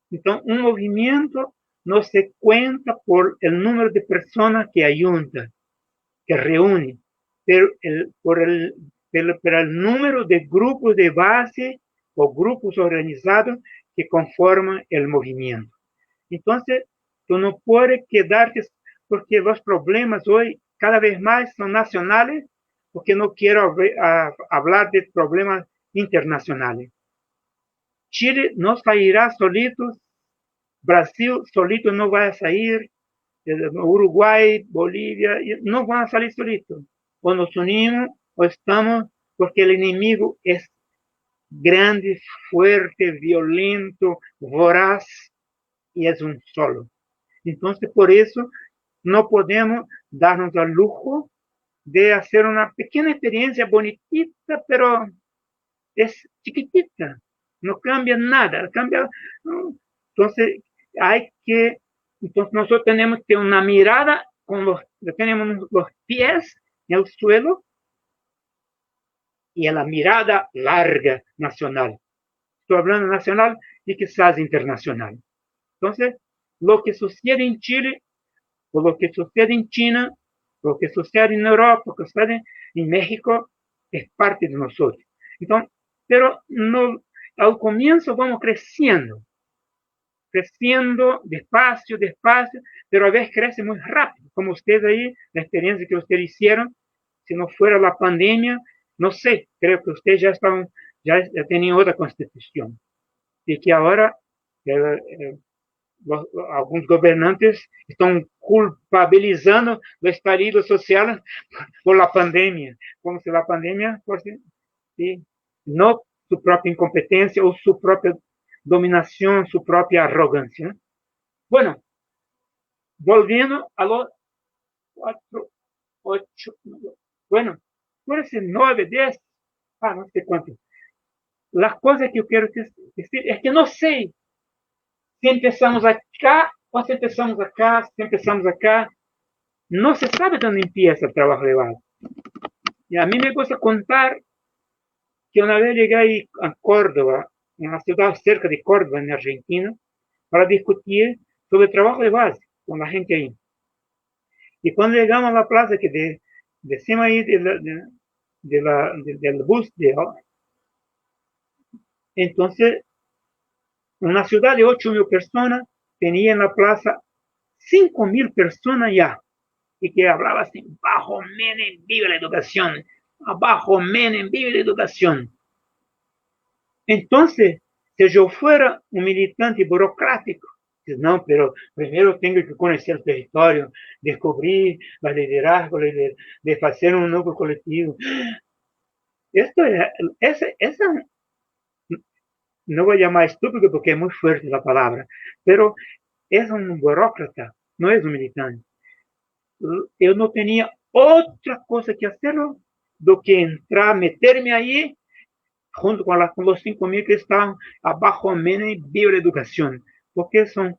Entonces, un movimiento no se cuenta por el número de personas que ayunta, que reúne, pero por el número de grupos de base o grupos organizados que conforman el movimiento. Entonces, tú no puedes quedarte, porque los problemas hoy cada vez más son nacionales, porque no quiero hablar de problemas internacionales. Chile no salirá solito, Brasil solito no va a salir, Uruguay, Bolivia, no van a salir solitos. O nos unimos o estamos, porque el enemigo es grande, fuerte, violento, voraz, y es un solo. Entonces, por eso, no podemos darnos al lujo de hacer una pequeña experiencia bonitita, pero es chiquitita, no cambia nada, ¿no? Entonces, entonces nosotros tenemos que una mirada, tenemos los pies en el suelo y la mirada larga nacional. Estoy hablando nacional y quizás internacional. Entonces, lo que sucede en Chile, o lo que sucede en China, lo que sucede en Europa, lo que sucede en México, es parte de nosotros. Entonces, pero no, al comienzo vamos creciendo despacio, pero a veces crece muy rápido, como ustedes ahí, la experiencia que ustedes hicieron, si no fuera la pandemia, no sé, creo que ustedes ya tenían otra constitución, y que ahora algunos gobernantes están culpabilizando el estallido social por la pandemia, como si la pandemia fuese, ¿sí? No su propia incompetencia o su propia dominación, su propia arrogancia. Bueno, volviendo a los 4, 8, bueno, puede ser 9, 10, no sé cuánto. Las cosas que yo quiero decir es que no sé si empezamos acá o si empezamos acá, si empezamos acá. No se sabe dónde empieza el trabajo de base. Y a mí me gusta contar que una vez llegué ahí a Córdoba, en una ciudad cerca de Córdoba, en Argentina, para discutir sobre el trabajo de base con la gente ahí. Y cuando llegamos a la plaza que decimos ahí del bus, entonces una ciudad de 8.000 personas tenía en la plaza 5.000 personas ya, y que hablaba así: bajo Menem, vive la educación, abajo Menem, vive la educación. Entonces, si yo fuera un militante burocrático, no, pero primero tengo que conocer el territorio, descubrir el liderazgo, de hacer un núcleo colectivo. Esto es, no voy a llamar estúpido porque es muy fuerte la palabra, pero es un burócrata, no es un militante. Yo no tenía otra cosa que hacerlo do que entrar, meterme ahí, junto con los 5.000 que estaban abajo Menem, viva la educación, porque son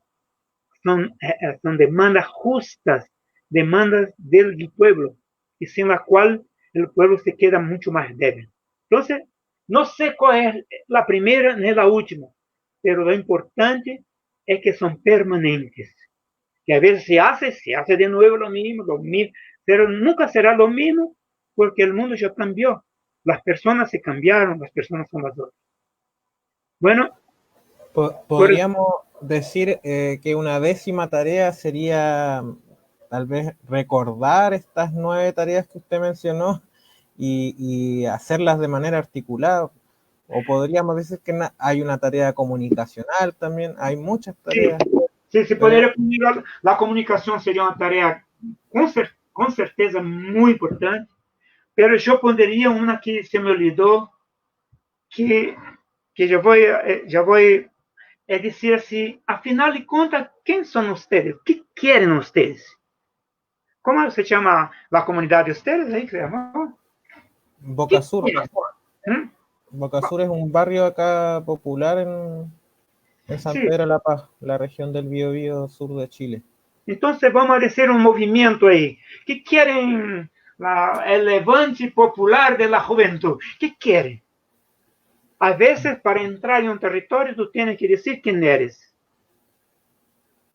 demandas justas, demandas del pueblo, y sin la cual el pueblo se queda mucho más débil. Entonces, no sé cuál es la primera ni la última, pero lo importante es que son permanentes, que a veces se hace de nuevo lo mismo, pero nunca será lo mismo porque el mundo ya cambió. Las personas se cambiaron, las personas son las otras. Bueno, podríamos decir que una 10ª tarea sería tal vez recordar estas 9 tareas que usted mencionó y hacerlas de manera articulada. O podríamos decir que hay una tarea comunicacional también, hay muchas tareas. Sí, se podría poner la comunicación sería una tarea con certeza muy importante, pero yo pondría una que se me olvidó, que ya voy a decir así: a final de cuentas, ¿quién son ustedes? ¿Qué quieren ustedes? ¿Cómo se llama la comunidad de ustedes ahí? Boca Sur. Boca Sur es un barrio acá popular en San Pedro de la Paz, la región del Biobío sur de Chile. Entonces vamos a hacer un movimiento ahí. ¿Qué quieren el levante popular de la juventud? ¿Qué quieren? A veces para entrar en un territorio tú tienes que decir quién eres.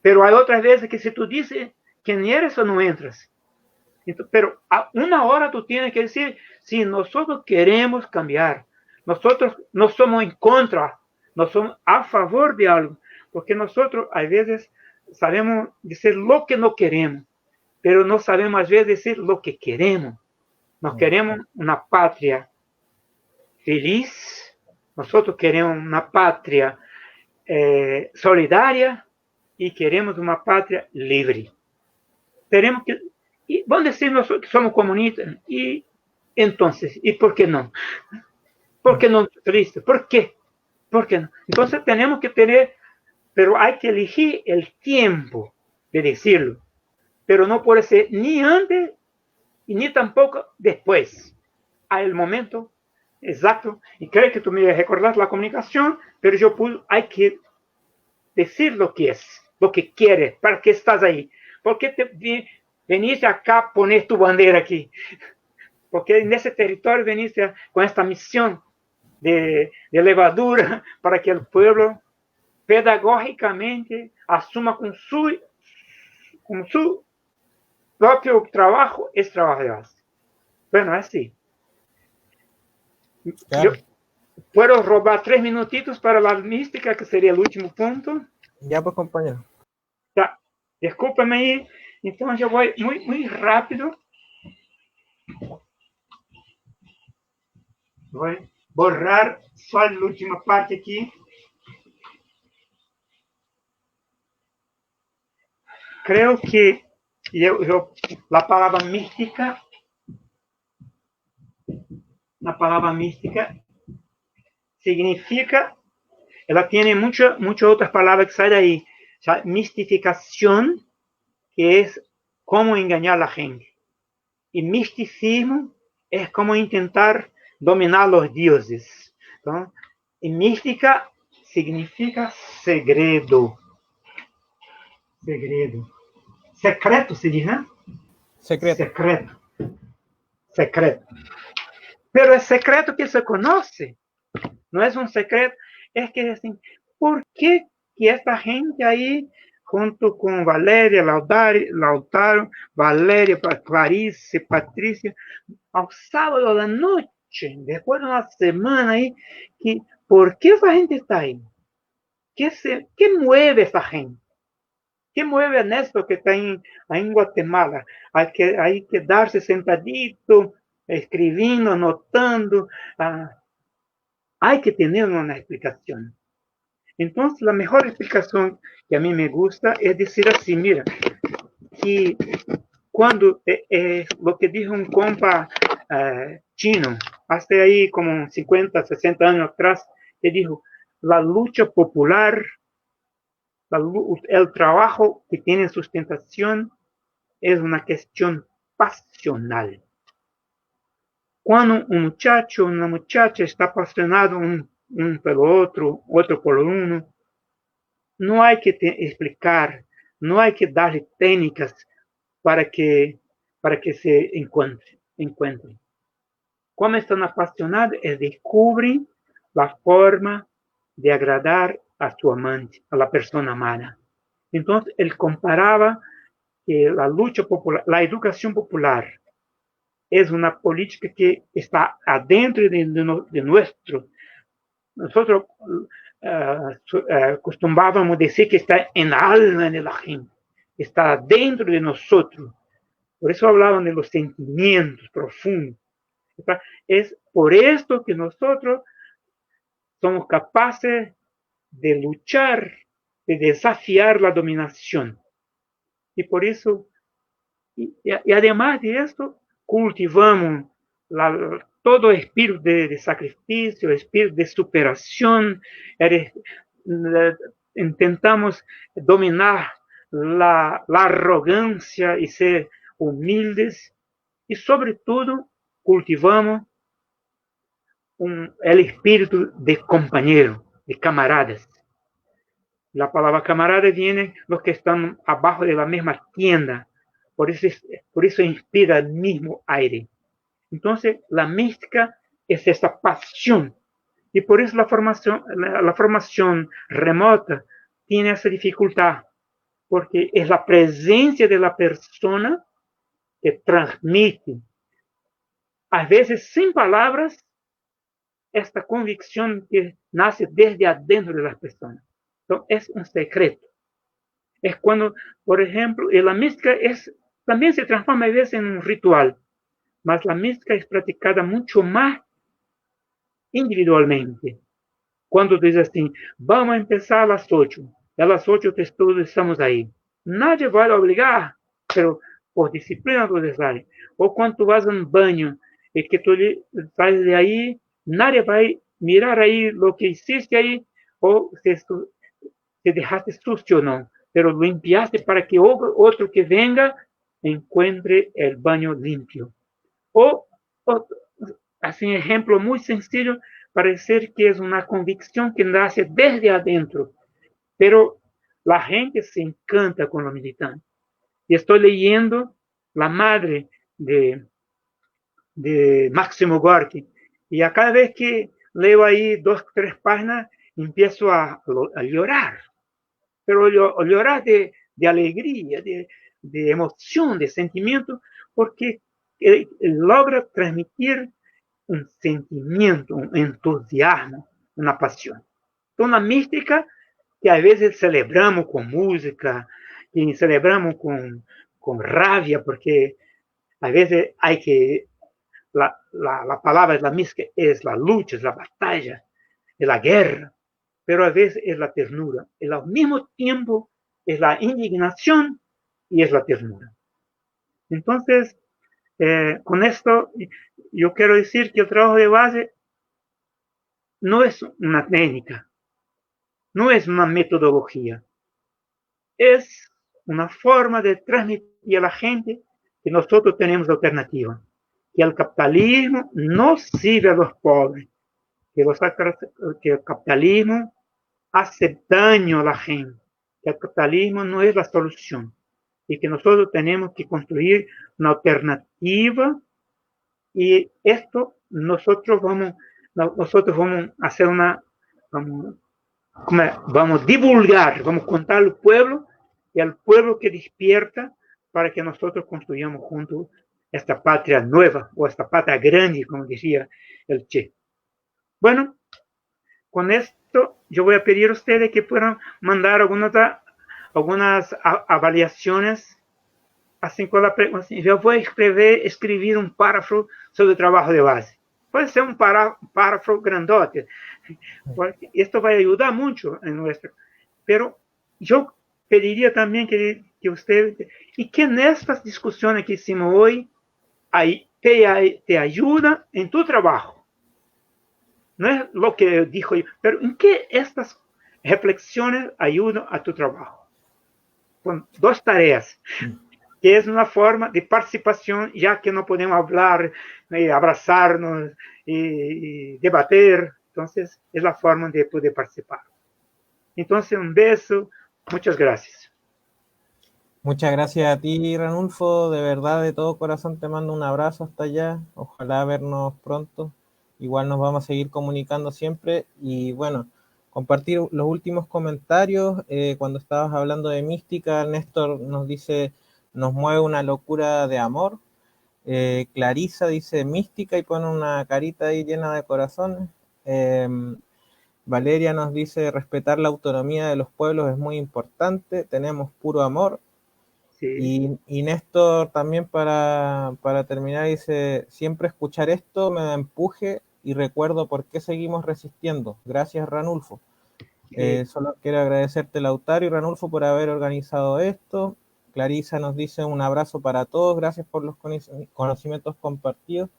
Pero hay otras veces que si tú dices quién eres o no entras. Pero a una hora tú tienes que decir: si nosotros queremos cambiar, nosotros no somos en contra, no somos a favor de algo, porque nosotros a veces sabemos decir lo que no queremos, pero no sabemos a veces decir lo que queremos. Nos queremos una patria feliz, nosotros queremos una patria solidaria y queremos una patria libre. Tenemos que, y vamos a decir nosotros que somos comunistas, y entonces, ¿y por qué no? ¿Por qué no triste? ¿Por qué? ¿Por qué no? Entonces tenemos que tener, pero hay que elegir el tiempo de decirlo, pero no puede ser ni antes y ni tampoco después. Hay el momento exacto, y creo que tú me recordás la comunicación, pero hay que decir lo que es, lo que quieres, para qué estás ahí. ¿Por qué veniste acá a poner tu bandera aquí? Porque en ese territorio veniste con esta misión de levadura para que el pueblo pedagógicamente asuma con su propio trabajo ese trabajo de base. Bueno, así. Claro. Yo puedo robar 3 minutitos para la mística, que sería el último punto. Ya pues, compañero. Tá. Desculpa-me aí. Então já vou muito rápido. Vou borrar só a última parte aqui. Creo que la palabra mística significa, ela tem muchas otras palabras que saem daí. O sea, mistificación que es cómo engañar a la gente. Y misticismo es como intentar dominar los dioses. ¿No? Y mística significa segredo. Segredo. Secreto se dice, ¿no? Secreto. Secreto. Secreto. Pero es secreto que se conoce. No es un secreto. Es que es assim, ¿por qué que esta gente ahí, junto con Valéria, Lautaro, Valéria, Clarice, Patrícia, ao sábado da noite, depois de uma semana aí, ¿por qué esa gente está ahí? ¿Qué mueve esa gente? ¿Qué mueve a Néstor que está ahí en Guatemala? Hay que quedarse sentadito, escribiendo, anotando. Hay que tener una explicación. Entonces, la mejor explicación que a mí me gusta es decir así, mira, que cuando lo que dijo un compa chino, hace ahí como 50, 60 años atrás, que dijo, la lucha popular, el trabajo que tiene sustentación es una cuestión pasional. Cuando un muchacho, una muchacha está apasionado un pelo otro por uno, no hay que explicar, no hay que darle técnicas para que se encuentren. Como están apasionados, descubren la forma de agradar a su amante, a la persona amada. Entonces, él comparaba que la lucha popular, la educación popular, es una política que está adentro de nuestro. Nosotros acostumbrábamos decir que está en la alma de la gente, está dentro de nosotros. Por eso hablaban de los sentimientos profundos. Es por esto que nosotros somos capaces de luchar, de desafiar la dominación. Y por eso, y además de esto, cultivamos todo espíritu de sacrificio, espíritu de superación, intentamos dominar la arrogancia y ser humildes, y sobre todo cultivamos el espíritu de compañero, de camaradas. La palabra camarada viene los que están abajo de la misma tienda, por eso inspira el mismo aire. Entonces, la mística es esa pasión. Y por eso la formación remota tiene esa dificultad, porque es la presencia de la persona que transmite, a veces sin palabras, esta convicción que nace desde adentro de las personas. Entonces, es un secreto. Es cuando, por ejemplo, la mística también se transforma a veces en un ritual, mas la mística es practicada mucho más individualmente. Cuando dice así, vamos a empezar a las 8, a las 8 todos estamos ahí. Nadie va a obligar, pero por disciplina tú sales. O cuando vas a un baño y que tú sales de ahí, nadie va a mirar ahí lo que hiciste ahí, o si dejaste sucio o no, pero lo limpiaste para que otro que venga encuentre el baño limpio. O así, ejemplo muy sencillo, parecer que es una convicción que nace desde adentro, pero la gente se encanta con los militantes. Y estoy leyendo La madre de Máximo Gorki, y a cada vez que leo ahí 2 o 3 páginas, empiezo a llorar, pero llorar de alegría, de emoción, de sentimiento, porque logra transmitir un sentimiento, un entusiasmo, una pasión. Entonces, la mística que a veces celebramos con música, que celebramos con rabia, porque a veces hay que, la palabra de la mística es la lucha, es la batalla, es la guerra, pero a veces es la ternura, y al mismo tiempo es la indignación y es la ternura. Entonces, con esto, yo quiero decir que el trabajo de base no es una técnica, no es una metodología, es una forma de transmitir a la gente que nosotros tenemos alternativa, que el capitalismo no sirve a los pobres, que el capitalismo hace daño a la gente, que el capitalismo no es la solución y que nosotros tenemos que construir una alternativa y esto nosotros vamos a hacer vamos a divulgar, vamos a contar al pueblo y al pueblo que despierta para que nosotros construyamos juntos esta patria nueva o esta patria grande, como decía el Che. Bueno, con esto yo voy a pedir a ustedes que puedan mandar algunas avaliaciones. Assim, yo voy a escribir un párrafo sobre el trabajo de base. Puede ser un párrafo grandote, porque esto va a ayudar mucho en nuestro. Pero yo pediría también que ustedes, y que en estas discusiones que hicimos hoy, te ayuda en tu trabajo. No es lo que dijo yo, pero en qué estas reflexiones ayudan a tu trabajo. Con dos tareas, que es una forma de participación, ya que no podemos hablar, abrazarnos y debater. Entonces, es la forma de poder participar. Entonces, un beso. Muchas gracias. Muchas gracias a ti, Ranulfo. De verdad, de todo corazón te mando un abrazo hasta allá. Ojalá vernos pronto. Igual nos vamos a seguir comunicando siempre. Y bueno, compartir los últimos comentarios. Cuando estabas hablando de mística, Néstor nos dice, nos mueve una locura de amor. Clarisa dice mística y pone una carita ahí llena de corazones. Valeria nos dice, respetar la autonomía de los pueblos es muy importante. Tenemos puro amor. Sí. Y Néstor también para terminar dice, siempre escuchar esto me da empuje y recuerdo por qué seguimos resistiendo. Gracias, Ranulfo. Solo quiero agradecerte, Lautaro y Ranulfo, por haber organizado esto. Clarisa nos dice un abrazo para todos, gracias por los conocimientos compartidos.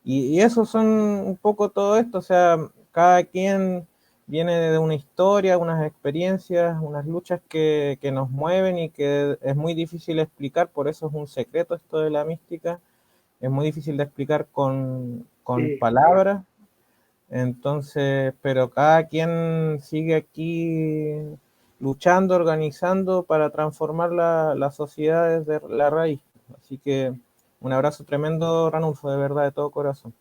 Y eso son un poco todo esto, o sea, cada quien viene de una historia, unas experiencias, unas luchas que nos mueven y que es muy difícil explicar, por eso es un secreto esto de la mística, es muy difícil de explicar con sí, palabras, entonces, pero cada quien sigue aquí luchando, organizando para transformar la sociedad desde la raíz, así que un abrazo tremendo, Ranulfo, de verdad, de todo corazón.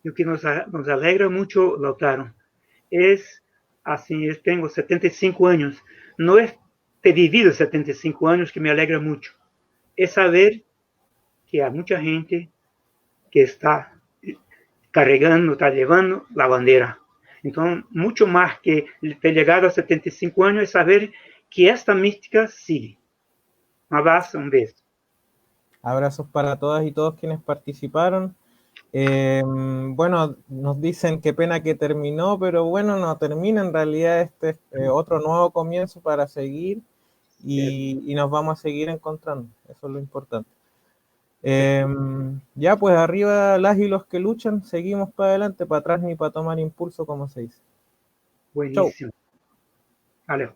Lo que nos alegra mucho, Lautaro, es, así, yo tengo 75 años, no es ter vivido 75 años que me alegra mucho, es saber que hay mucha gente que está carregando, está llevando la bandera. Entonces, mucho más que ter llegado a 75 años es saber que esta mística sigue. Un abrazo, un beso. Abrazos para todas y todos quienes participaron. Bueno, nos dicen qué pena que terminó, pero bueno, no termina, en realidad este es otro nuevo comienzo para seguir y nos vamos a seguir encontrando, eso es lo importante. Ya pues arriba las y los que luchan, seguimos para adelante, para atrás ni para tomar impulso, como se dice. Buenísimo. Chau. Vale.